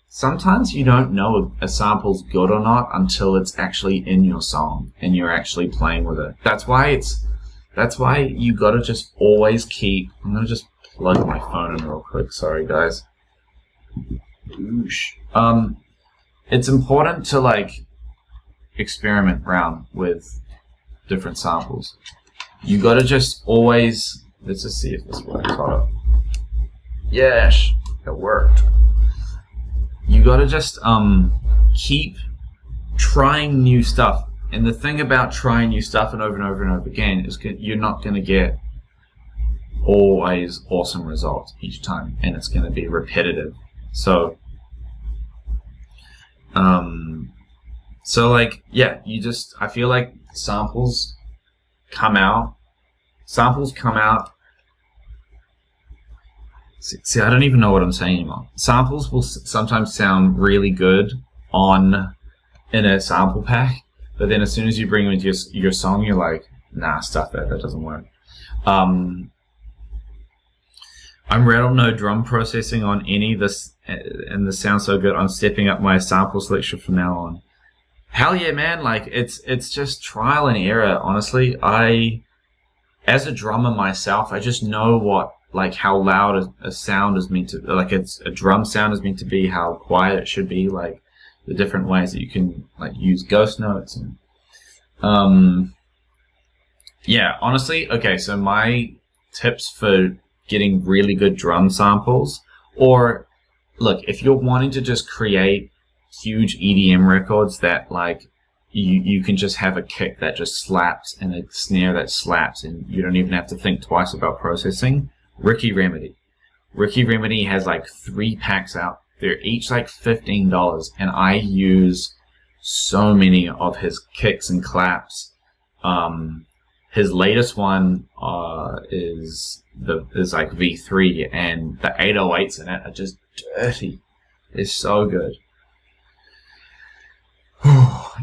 Sometimes you don't know a sample's good or not until it's actually in your song and you're actually playing with it. That's why you gotta just always keep... I'm gonna just plug my phone in real quick. Sorry, guys. Oosh. It's important to like experiment around with different samples. You gotta just always... Let's just see if this works. Hold up. Yes, it worked. You gotta just keep trying new stuff. And the thing about trying new stuff and over and over and over again is you're not gonna get always awesome results each time, and it's gonna be repetitive. So like, yeah, I feel like samples come out. Samples come out. See, I don't even know what I'm saying anymore. Samples will sometimes sound really good in a sample pack, but then as soon as you bring them into your song, you're like, nah, stuff that doesn't work. I'm rattle no drum processing on any of this, and this sounds so good. I'm stepping up my sample selection from now on. Hell yeah, man! Like it's just trial and error. Honestly, as a drummer myself, I just know how loud a sound is meant to, like a drum sound is meant to be, how quiet it should be, like the different ways that you can like use ghost notes and yeah, honestly, okay, so my tips for getting really good drum samples, or look, if you're wanting to just create huge EDM records that like you can just have a kick that just slaps and a snare that slaps and you don't even have to think twice about processing, Ricky Remedy has like 3 packs out. They're each like $15, and I use so many of his kicks and claps. His latest one is like V3, and the 808s in it are just dirty. It's so good.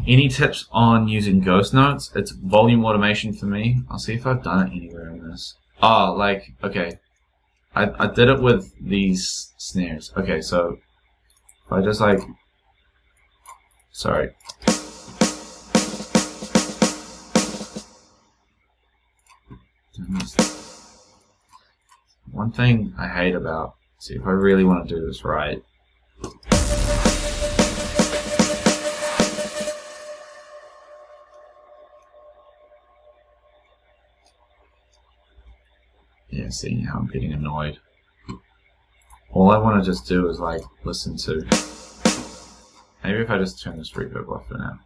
Any tips on using ghost notes? It's volume automation for me. I'll see if I've done it anywhere in this. Oh, like, okay. I did it with these snares. Okay, so if I just like, sorry. One thing I hate about, see if I really want to do this right. Yeah, see how I'm getting annoyed. All I want to just do is like listen to. Maybe if I just turn this reverb off for now.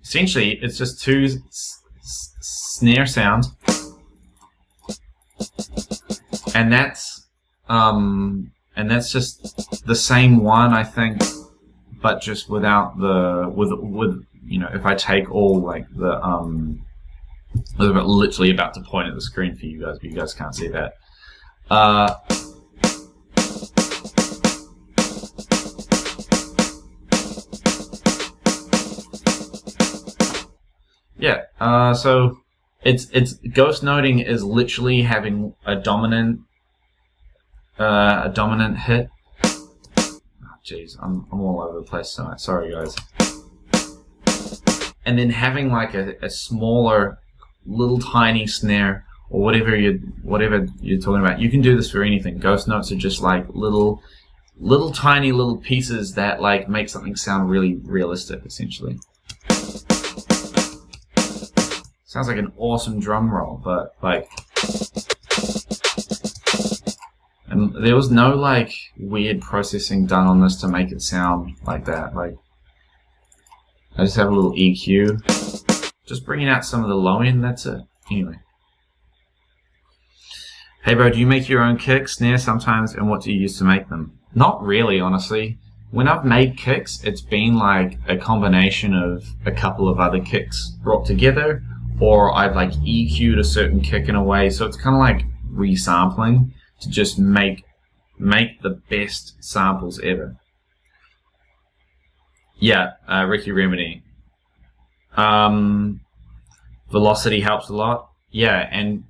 Essentially, it's just 2 snare sounds, and that's just the same one, I think, but just without the with you know, if I take all like the I'm literally about to point at the screen for you guys, but you guys can't see that. Yeah, so it's ghost noting is literally having a dominant hit. Oh, jeez, I'm all over the place tonight. Sorry, guys. And then having like a smaller, little tiny snare, or whatever you're talking about. You can do this for anything. Ghost notes are just like little tiny little pieces that like make something sound really realistic, essentially. Sounds like an awesome drum roll, but like, and there was no like weird processing done on this to make it sound like that. Like, I just have a little EQ, just bringing out some of the low end. That's it. Anyway, hey bro, do you make your own kicks, snare sometimes, and what do you use to make them? Not really, honestly. When I've made kicks, it's been like a combination of a couple of other kicks brought together, or I've like EQ'd a certain kick in a way, so it's kind of like resampling to just make the best samples ever. Yeah, Ricky Remedy. Velocity helps a lot. Yeah, and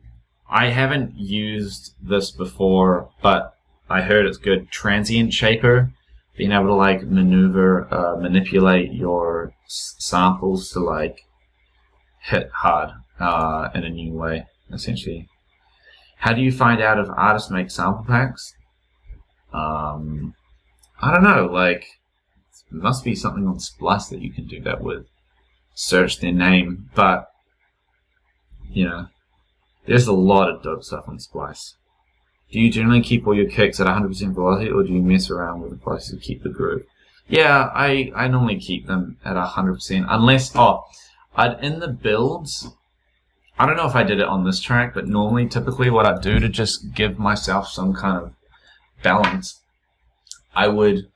I haven't used this before, but I heard it's good. Transient Shaper, being able to like manipulate your samples to like hit hard in a new way, essentially. How do you find out if artists make sample packs? I don't know, like, it must be something on Splice that you can do that with. Search their name, but, you know, there's a lot of dope stuff on Splice. Do you generally keep all your kicks at 100% velocity, or do you mess around with the velocity to keep the groove? Yeah, I normally keep them at 100%, unless, in the builds, I don't know if I did it on this track, but normally, typically what I do to just give myself some kind of balance, I would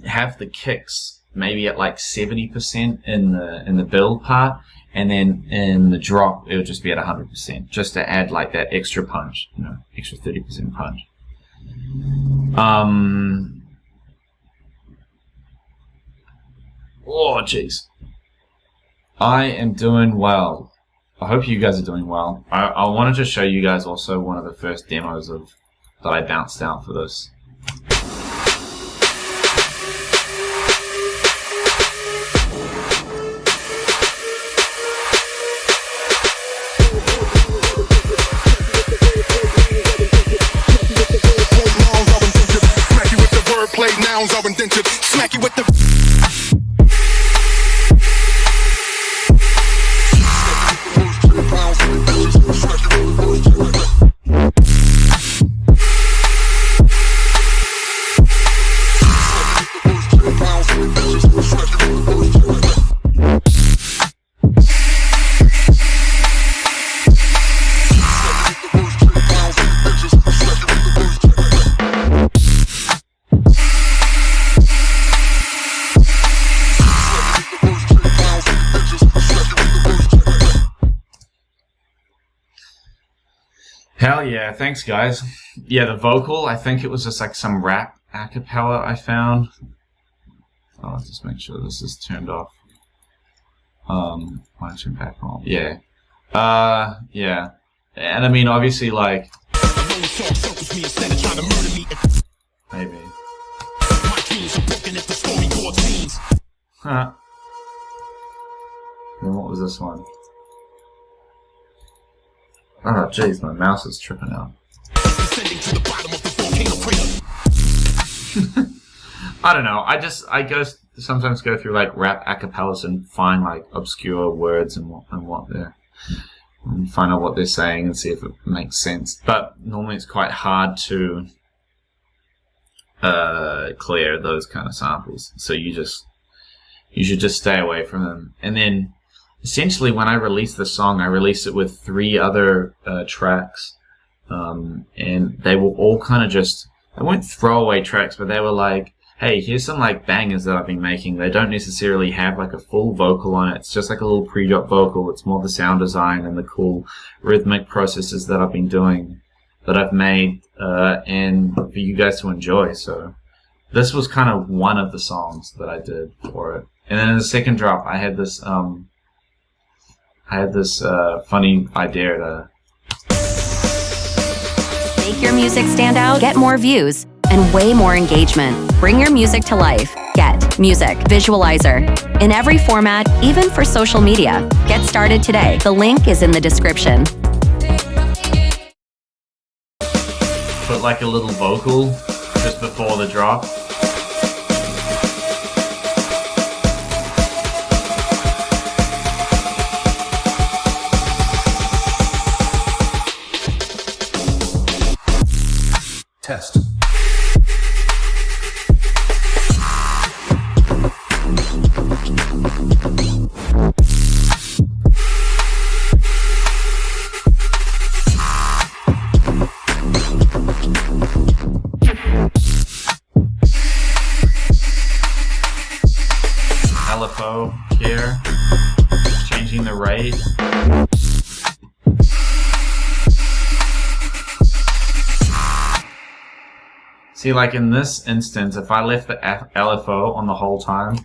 have the kicks maybe at like 70% in the build part, and then in the drop it would just be at 100%, just to add like that extra punch, extra 30% punch. Oh jeez, I am doing well. I hope you guys are doing well. I wanted to show you guys also one of the first demos that I bounced out for this. Nouns are indentured, smack you with the Hell yeah, thanks guys. Yeah, the vocal, I think it was just like some rap a cappella I found. I'll just make sure this is turned off. Might turn back on. Yeah. Yeah. And I mean, obviously, like, maybe. Huh. Then what was this one? Oh jeez, my mouse is tripping out. I don't know. I sometimes go through like rap acapellas and find like obscure words and what they're, and find out what they're saying and see if it makes sense. But normally it's quite hard to clear those kind of samples. So you should just stay away from them. And then essentially, when I released the song, I released it with 3 other tracks, and they were all kind of just, they weren't throwaway tracks, but they were like, hey, here's some like bangers that I've been making. They don't necessarily have like a full vocal on it. It's just like a little pre-drop vocal. It's more the sound design and the cool rhythmic processes that I've been doing, that I've made, and for you guys to enjoy. So this was kind of one of the songs that I did for it. And then in the second drop, I had this funny idea to make your music stand out, get more views, and way more engagement. Bring your music to life. Get Music Visualizer. In every format, even for social media. Get started today. The link is in the description. put like a little vocal just before the drop. Test. LFO here, changing the rate. See, like in this instance, if I left the LFO on the whole time,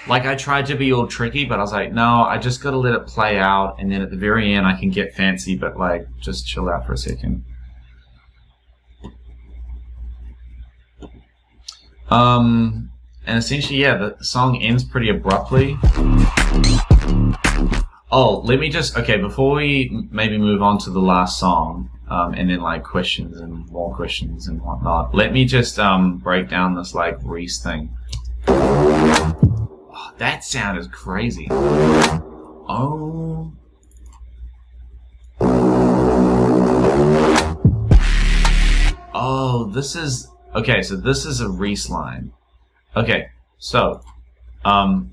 like I tried to be all tricky, but I was like, no, I just gotta let it play out, and then at the very end I can get fancy, but like, just chill out for a second. And essentially, yeah, the song ends pretty abruptly. Oh, let me just, okay, before we maybe move on to the last song, and then like questions and more questions and whatnot, let me just break down this like Reese thing. Oh, that sound is crazy. Oh. Oh, this is, okay, so this is a Reese line. Okay, so Oh,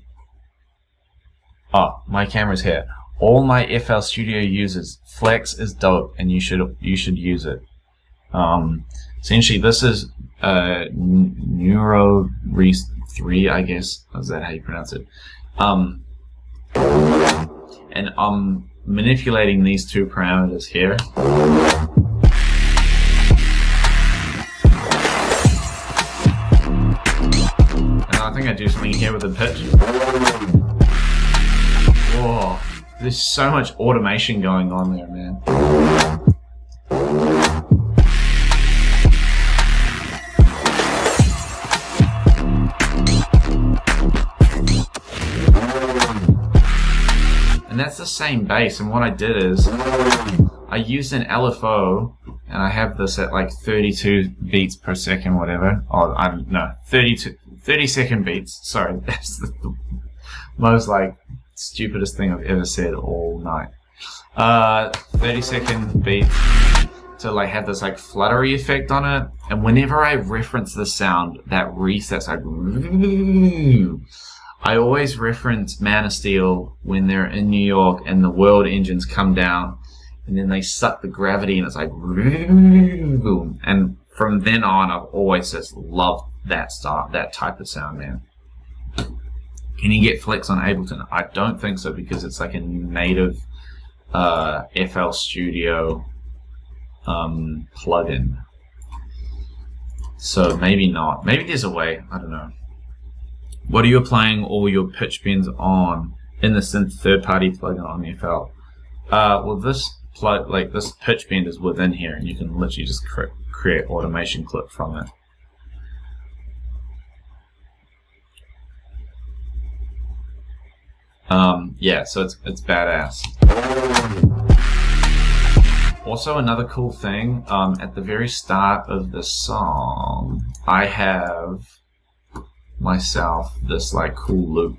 my camera's here. All my FL Studio users, Flex is dope, and you should use it. Essentially, this is Neuro 3, I guess. Is that how you pronounce it? And I'm manipulating these two parameters here. And I think I do something here with the pitch. Whoa, there's so much automation going on there, man. And that's the same bass, and what I did is I used an LFO, and I have this at like 32 beats per second, whatever. Oh, 30 second beats. Sorry, that's the most like stupidest thing I've ever said all night. 30-second beats to like have this like fluttery effect on it, and whenever I reference the sound that resets, like I always reference Man of Steel when they're in New York and the world engines come down and then they suck the gravity and it's like boom. And from then on I've always just loved that type of sound, man. Can you get Flex on Ableton? I don't think so, because it's like a native FL Studio plugin. So maybe not. Maybe there's a way. I don't know. What are you applying all your pitch bends on in the synth third-party plugin on FL? Well, this pitch bend is within here, and you can literally just create automation clip from it. Yeah, so it's badass. Also, another cool thing, at the very start of the song, I have myself this like cool loop.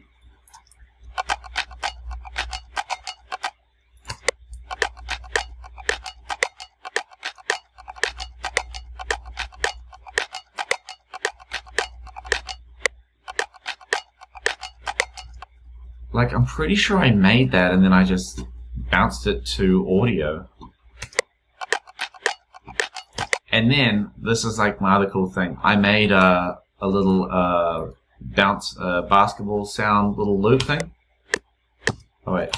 Like, I'm pretty sure I made that and then I just bounced it to audio. And then, this is like my other cool thing. I made a little bounce basketball sound little loop thing. Oh wait.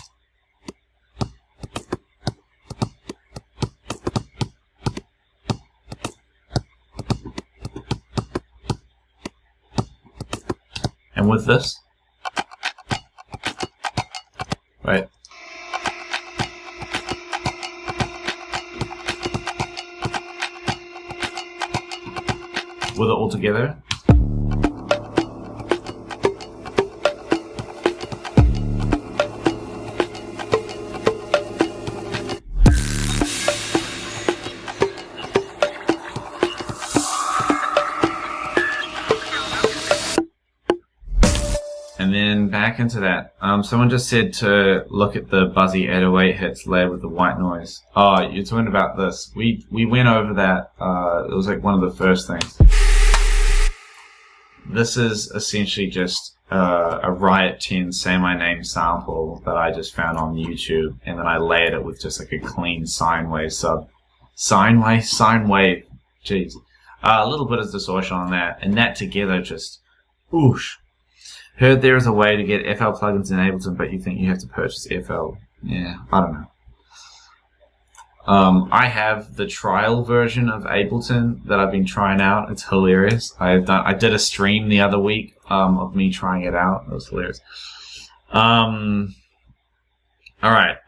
And with this, right. With it all together. And then back into that. Someone just said to look at the Buzzy 808 hits layered with the white noise. Oh, you're talking about this. We went over that. It was like one of the first things. This is essentially just a Riot 10 Say My Name sample that I just found on YouTube, and then I layered it with just like a clean sine wave sub. Sine wave. Jeez. A little bit of distortion on that, and that together just oosh. Heard there is a way to get FL plugins in Ableton, but you think you have to purchase FL. Yeah, I don't know. I have the trial version of Ableton that I've been trying out. It's hilarious. I did a stream the other week of me trying it out. It was hilarious. Alright,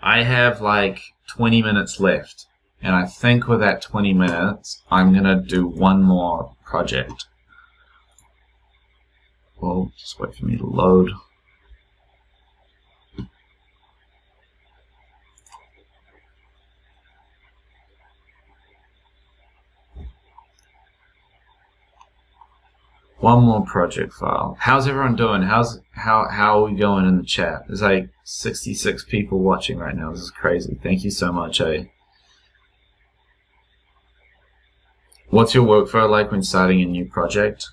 I have like 20 minutes left, and I think with that 20 minutes, I'm gonna do one more project. Well, just wait for me to load. One more project file. How's everyone doing? How are we going in the chat? There's like 66 people watching right now. This is crazy. Thank you so much, eh? What's your workflow like when starting a new project?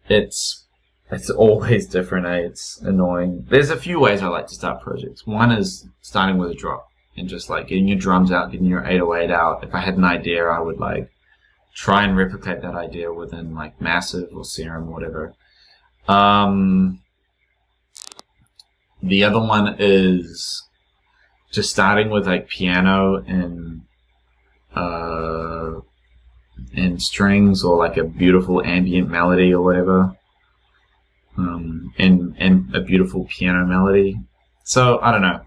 It's It's always different, It's annoying. There's a few ways I like to start projects. One is starting with a drop and just like getting your drums out, getting your 808 out. If I had an idea, I would like try and replicate that idea within like Massive or Serum or whatever. The other one is just starting with like piano and strings or like a beautiful ambient melody or whatever. And a beautiful piano melody. So, I don't know.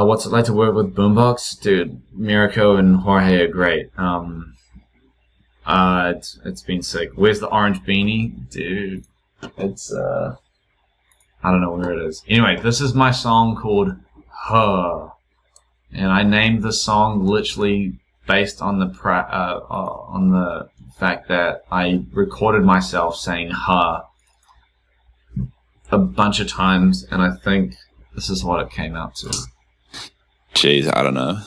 What's it like to work with Boombox? Dude, Mirko and Jorge are great. It's been sick. Where's the orange beanie? Dude, it's, I don't know where it is. Anyway, this is my song called Huh. And I named the song literally based on the fact that I recorded myself saying huh a bunch of times, and I think this is what it came out to. Jeez, I don't know.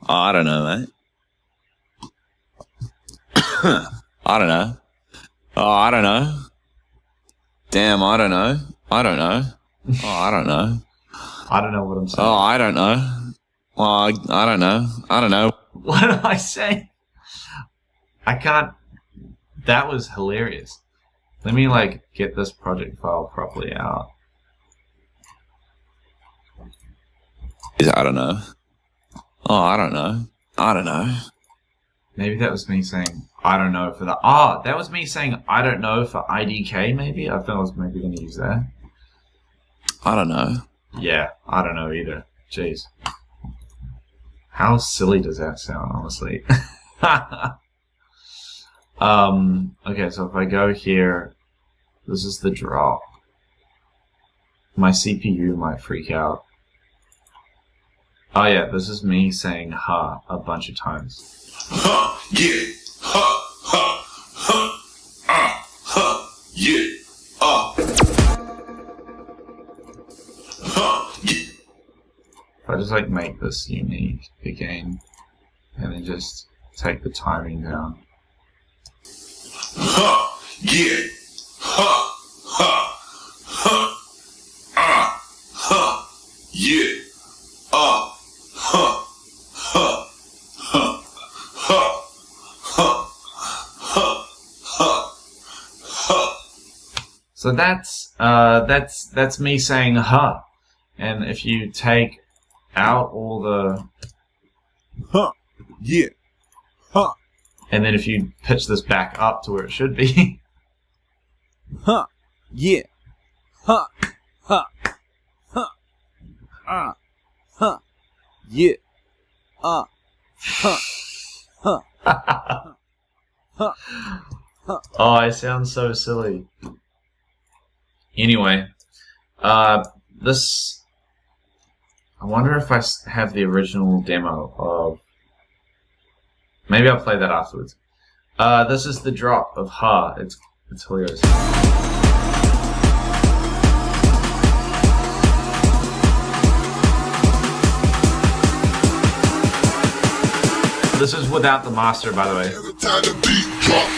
Oh, I don't know, mate. I don't know. Oh, I don't know. Damn, I don't know. I don't know. Oh, I don't know. I don't know what I'm saying. Oh, I don't know. Well, I don't know. I don't know. What am I saying? I can't. That was hilarious. Let me like get this project file properly out. I don't know. Oh, I don't know. I don't know. Maybe that was me saying I don't know for the. Ah, that was me saying I don't know for IDK. Maybe I thought I was maybe going to use that. I don't know. Yeah, I don't know either. Jeez. How silly does that sound, honestly? Okay, so if I go here, this is the drop. My CPU might freak out. Oh yeah, this is me saying ha a bunch of times. Huh, yeah, yeah, yeah. If I just like make this unique again, and then just take the timing down. Huh, yeah, yeah, So that's me saying huh, and if you take out all the Huh. Yeah. Huh. and then if you pitch this back up to where it should be. Huh. Yeah. Huh. Huh. Huh. Huh. Yeah. Huh. Huh. Huh. Oh, I sound so silly. Anyway, this. I wonder if I have the original demo of. Maybe I'll play that afterwards. This is the drop of Ha. It's hilarious. This is without the master, by the way. Every time the beat drop.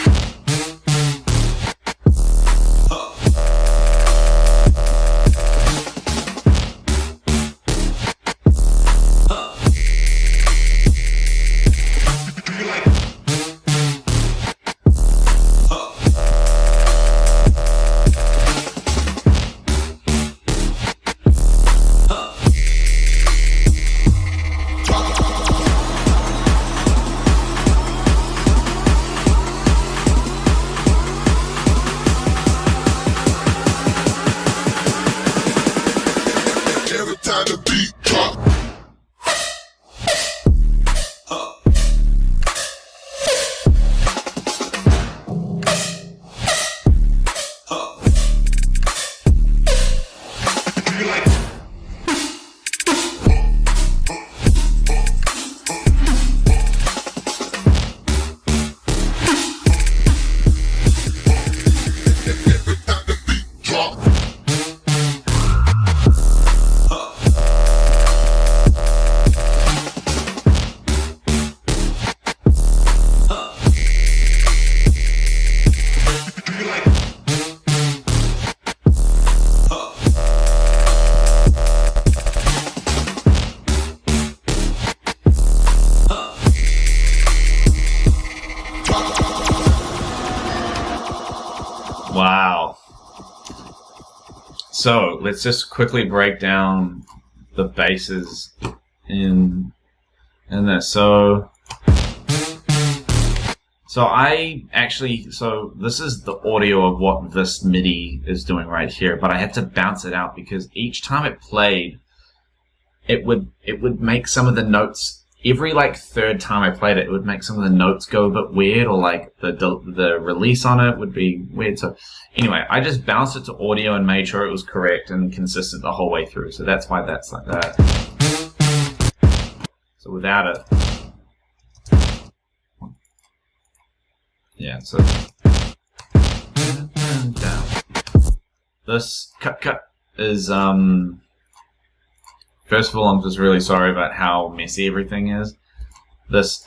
Every time the beat drop. So let's just quickly break down the bases in this. So this is the audio of what this MIDI is doing right here, but I had to bounce it out because each time it played, it would make some of the notes. Every like third time I played it, it would make some of the notes go a bit weird, or like the release on it would be weird. So anyway, I just bounced it to audio and made sure it was correct and consistent the whole way through. So that's why that's like that. So without it, yeah. So down. This cut is First of all, I'm just really sorry about how messy everything is. That's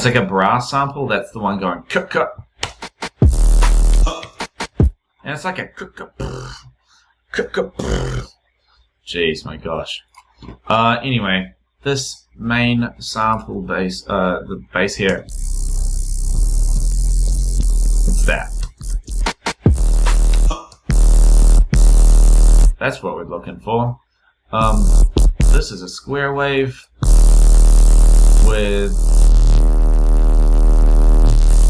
like a brass sample. That's the one going cut. And it's like a cut. Jeez, my gosh. Anyway, this main sample bass, the bass here, it's that. That's what we're looking for. This is a square wave with,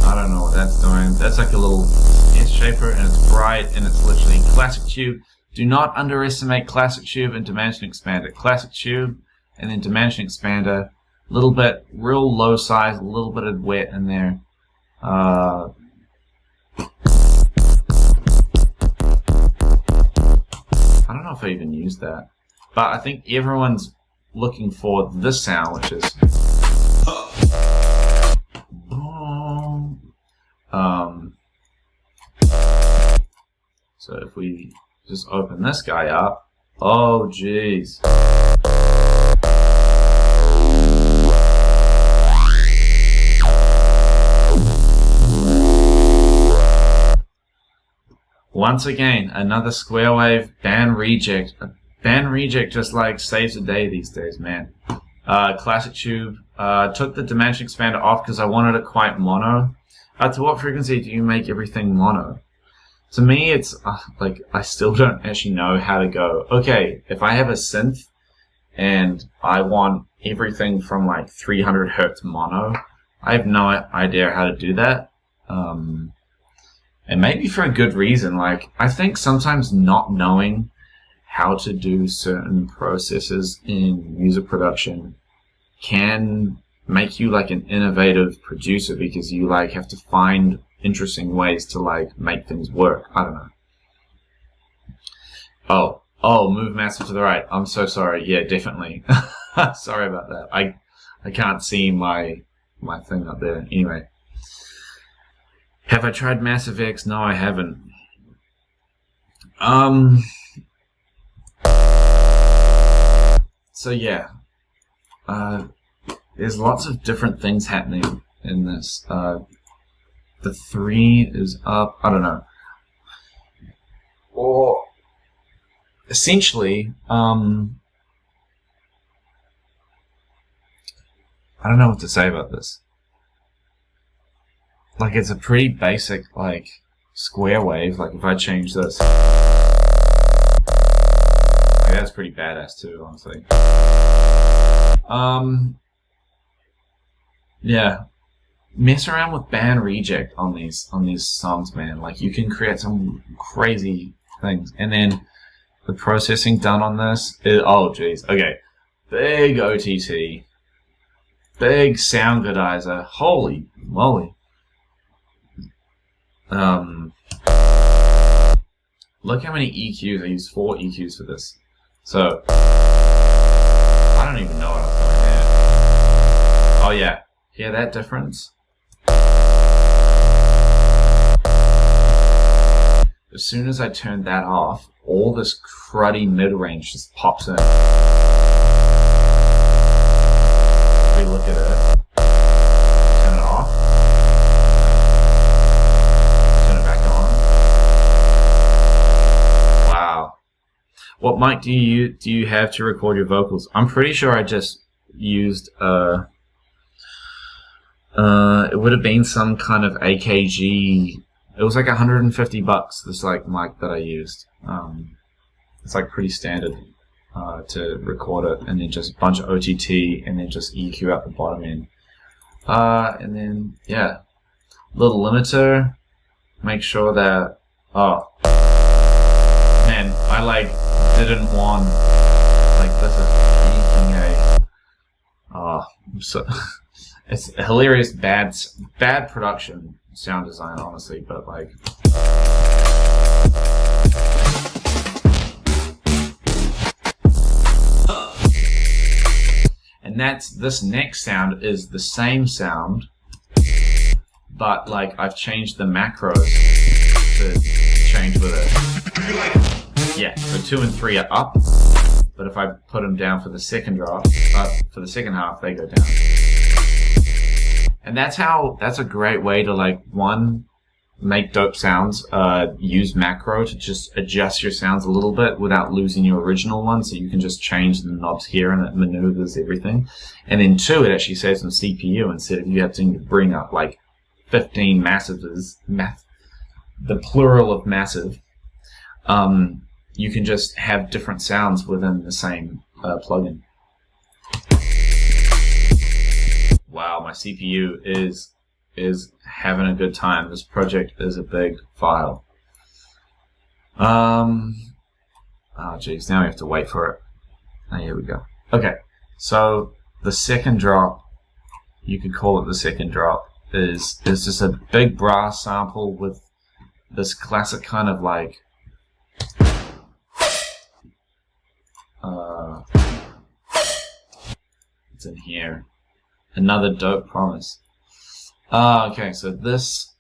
I don't know what that's doing. That's like a little S-shaper, and it's bright, and it's literally classic tube. Do not underestimate classic tube and dimension expander. Classic tube and then dimension expander. A little bit, real low size, a little bit of wet in there. I don't know if I even used that, but I think everyone's looking for this sound, which is so if we just open this guy up, oh jeez. Once again, another square wave, band reject. Band reject just like saves the day these days, man. Classic tube. Took the dimension expander off because I wanted it quite mono. To what frequency do you make everything mono? To me, it's like I still don't actually know how to go. Okay, if I have a synth and I want everything from like 300 hertz mono, I have no idea how to do that. And maybe for a good reason. Like, I think sometimes not knowing how to do certain processes in music production can make you like an innovative producer, because you like have to find interesting ways to like make things work. I don't know. Oh, move massive to the right. I'm so sorry. Yeah, definitely. Sorry about that. I can't see my thing up there. Anyway. Have I tried Massive X? No, I haven't. So yeah, there's lots of different things happening in this. The 3 is up. I don't know. Or essentially, I don't know what to say about this. Like, it's a pretty basic, like, square wave. Like, if I change this, like, that's pretty badass too, honestly. Yeah, mess around with band reject on these songs, man. Like, you can create some crazy things. And then the processing done on this is, oh jeez, okay, big OTT, big sound goodizer. Holy moly. Look how many EQs. I used 4 EQs for this. So I don't even know what I'm doing here. Oh yeah, hear that difference? As soon as I turn that off, all this cruddy mid-range just pops in. We look at it. Turn it off. What mic do you have to record your vocals? I'm pretty sure I just used it would have been some kind of AKG It was like $150. This like mic that I used. It's like pretty standard to record it, and then just a bunch of OTT, and then just EQ out the bottom end. And then yeah, little limiter. Make sure that man, I like didn't want like this is so it's hilarious bad production sound design honestly, but like and this next sound is the same sound, but like I've changed the macros to change with it. Yeah, so 2 and 3 are up, but if I put them down for the second drop, for the second half, they go down. And that's a great way to like, one, make dope sounds, use macro to just adjust your sounds a little bit without losing your original one, so you can just change the knobs here and it maneuvers everything. And then 2, it actually saves some CPU instead of you having to bring up like 15 massives, the plural of massive. You can just have different sounds within the same plugin. Wow, my CPU is having a good time. This project is a big file. Oh geez, now we have to wait for it. Oh, here we go. Okay, so the second drop, you could call it the second drop, is just a big brass sample with this classic kind of like it's in here. Another dope promise. Okay, so this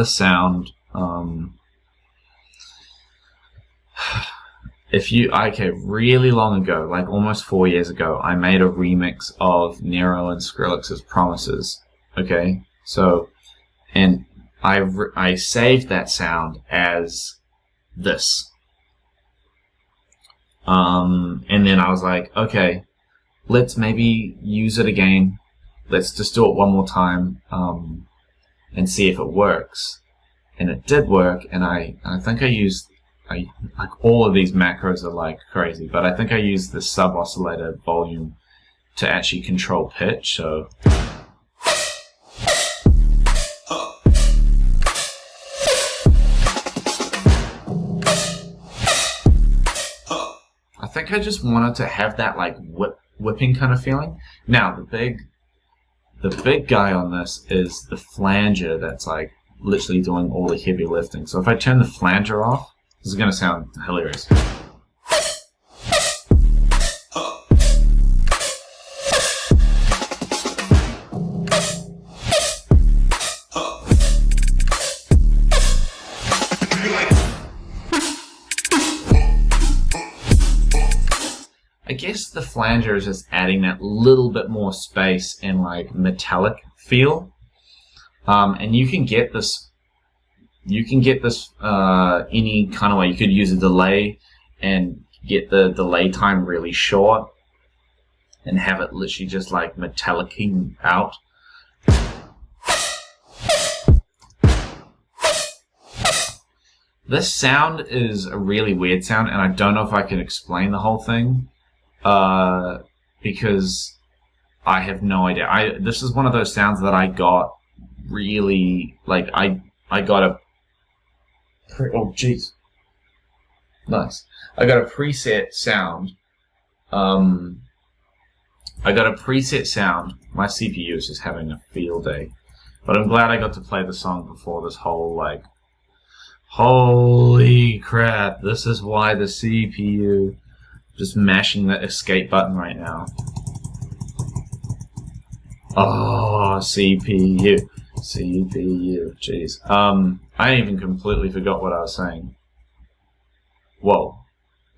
sound, really long ago, like almost 4 years ago, I made a remix of Nero and Skrillex's Promises. Okay, so, and I saved that sound as this. And then I was like, okay, let's maybe use it again. Let's just do it one more time, and see if it works. And it did work, and I think like all of these macros are like crazy, but I think I used the sub oscillator volume to actually control pitch, so I think I just wanted to have that like whipping kind of feeling. Now the big guy on this is the flanger that's like literally doing all the heavy lifting. So if I turn the flanger off, this is going to sound hilarious. I guess the flanger is just adding that little bit more space and like metallic feel, and you can get this. Any kind of way. You could use a delay and get the delay time really short, and have it literally just like metallicing out. This sound is a really weird sound, and I don't know if I can explain the whole thing. Because I have no idea. This is one of those sounds that I got really, like, I got a, oh jeez, nice. I got a preset sound. My CPU is just having a field day. But I'm glad I got to play the song before this whole, like, holy crap, this is why the CPU... Just mashing the escape button right now. Oh, CPU. Jeez. I even completely forgot what I was saying. Whoa.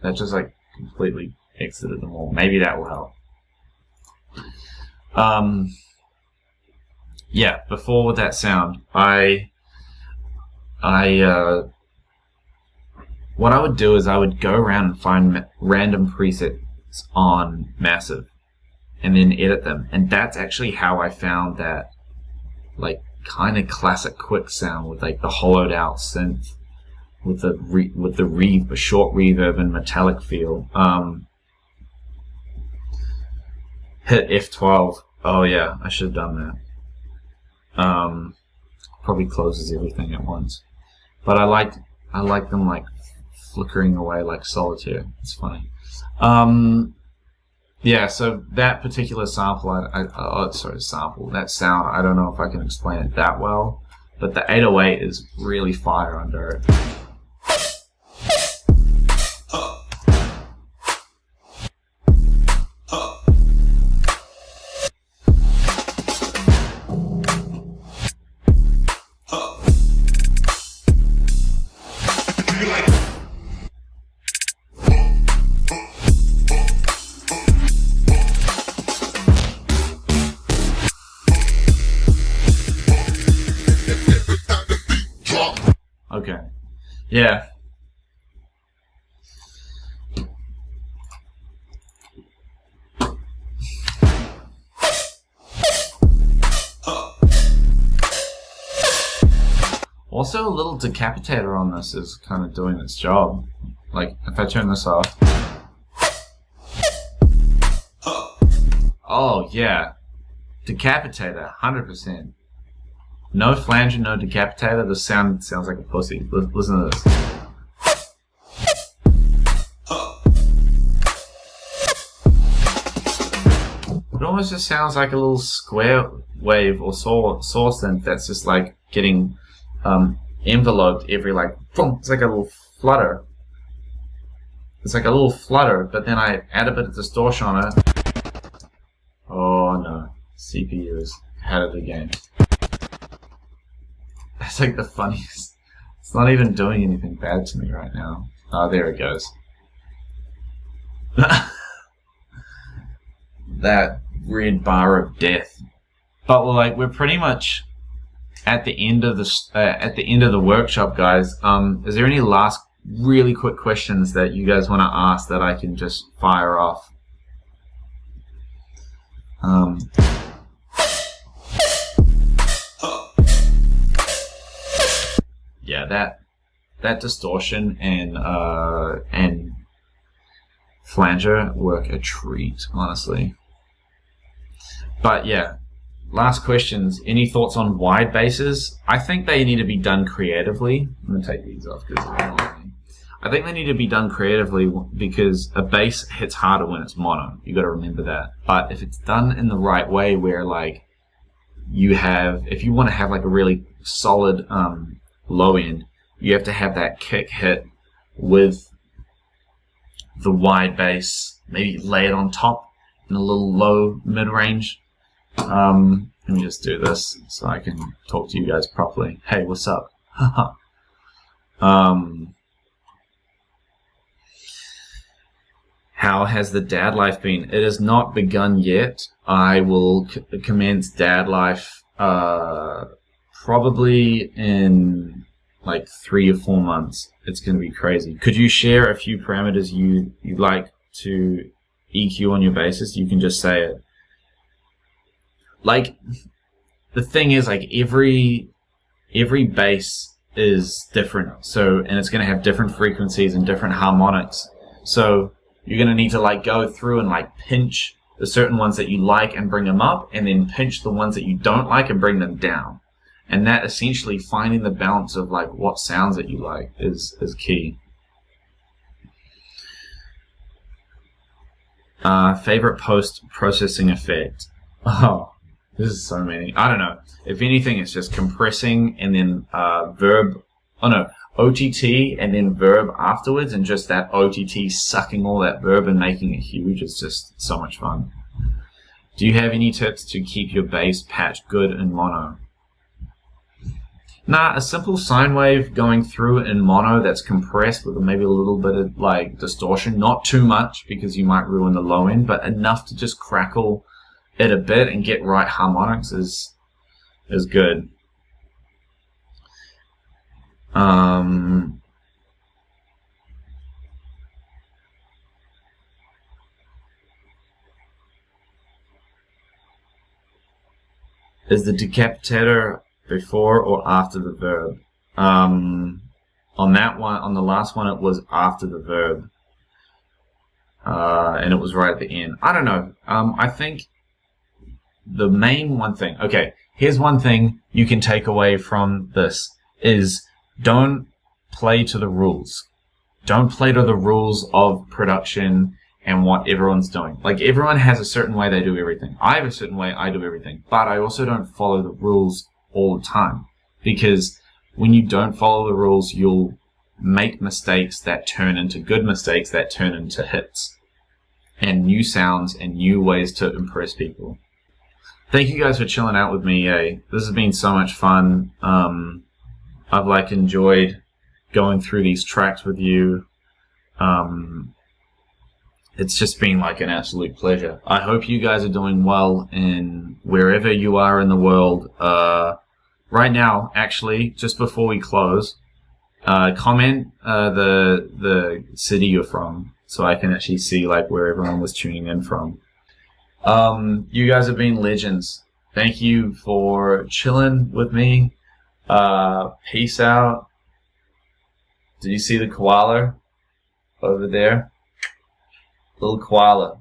That just like completely exited them all. Maybe that will help. Yeah, before with that sound, what I would do is I would go around and find random presets on Massive and then edit them. And that's actually how I found that like kind of classic Quix sound with like the hollowed out synth with the short reverb and metallic feel. Hit F12. Oh yeah, I should have done that. Probably closes everything at once. But I like them like flickering away like solitaire. It's funny. Yeah, so that particular sample, that sound, I don't know if I can explain it that well, but the 808 is really fire under it. Okay. Yeah. Also, a little decapitator on this is kind of doing its job. Like, if I turn this off. Oh, yeah. Decapitator, 100%. No flanger, no decapitator. The sound sounds like a pussy. Listen to this. It almost just sounds like a little square wave or saw synth that's just like getting enveloped every like. It's like a little flutter. It's like a little flutter, but then I add a bit of distortion on it. Oh no, CPU has had it again. That's like the funniest. It's not even doing anything bad to me right now. Oh, there it goes. That red bar of death. But we're pretty much at the end of the workshop, guys. Is there any last really quick questions that you guys want to ask that I can just fire off? Yeah, that distortion and flanger work a treat, honestly. But yeah, last questions. Any thoughts on wide basses? I think they need to be done creatively. I'm gonna take these off because they're annoying. I think they need to be done creatively because a bass hits harder when it's mono. You got to remember that. But if it's done in the right way, where like if you want to have like a really solid low end, you have to have that kick hit with the wide bass, maybe lay it on top in a little low mid-range. Let me just do this so I can talk to you guys properly. Hey, what's up? How has the dad life been? It has not begun yet. I will commence dad life probably in like 3 or 4 months. It's going to be crazy. Could you share a few parameters you'd like to EQ on your basses? You can just say it. Like, the thing is, like, every bass is different. So, and it's going to have different frequencies and different harmonics. So you're going to need to like go through and like pinch the certain ones that you like and bring them up, and then pinch the ones that you don't like and bring them down. And that essentially finding the balance of like what sounds that you like is key. Favorite post-processing effect? Oh, this is so many. I don't know. If anything, it's just compressing and then OTT and then verb afterwards, and just that OTT sucking all that verb and making it huge. It's just so much fun. Do you have any tips to keep your bass patch good in mono? Nah, a simple sine wave going through in mono that's compressed with maybe a little bit of like distortion, not too much because you might ruin the low end, but enough to just crackle it a bit and get right harmonics is good. Is the decapitator before or after the verb? On that one, on the last one, it was after the verb. And it was right at the end. I don't know. I think the main one thing, okay, here's one thing you can take away from this is don't play to the rules. Don't play to the rules of production and what everyone's doing. Like, everyone has a certain way they do everything. I have a certain way I do everything, but I also don't follow the rules all the time, because when you don't follow the rules, you'll make mistakes that turn into good mistakes that turn into hits and new sounds and new ways to impress people. Thank you guys for chilling out with me. This has been so much fun. I've like enjoyed going through these tracks with you. It's just been like an absolute pleasure. I hope you guys are doing well in wherever you are in the world. Right now, actually, just before we close, comment the city you're from, so I can actually see like where everyone was tuning in from. You guys have been legends. Thank you for chilling with me. Peace out. Did you see the koala over there? Little koala.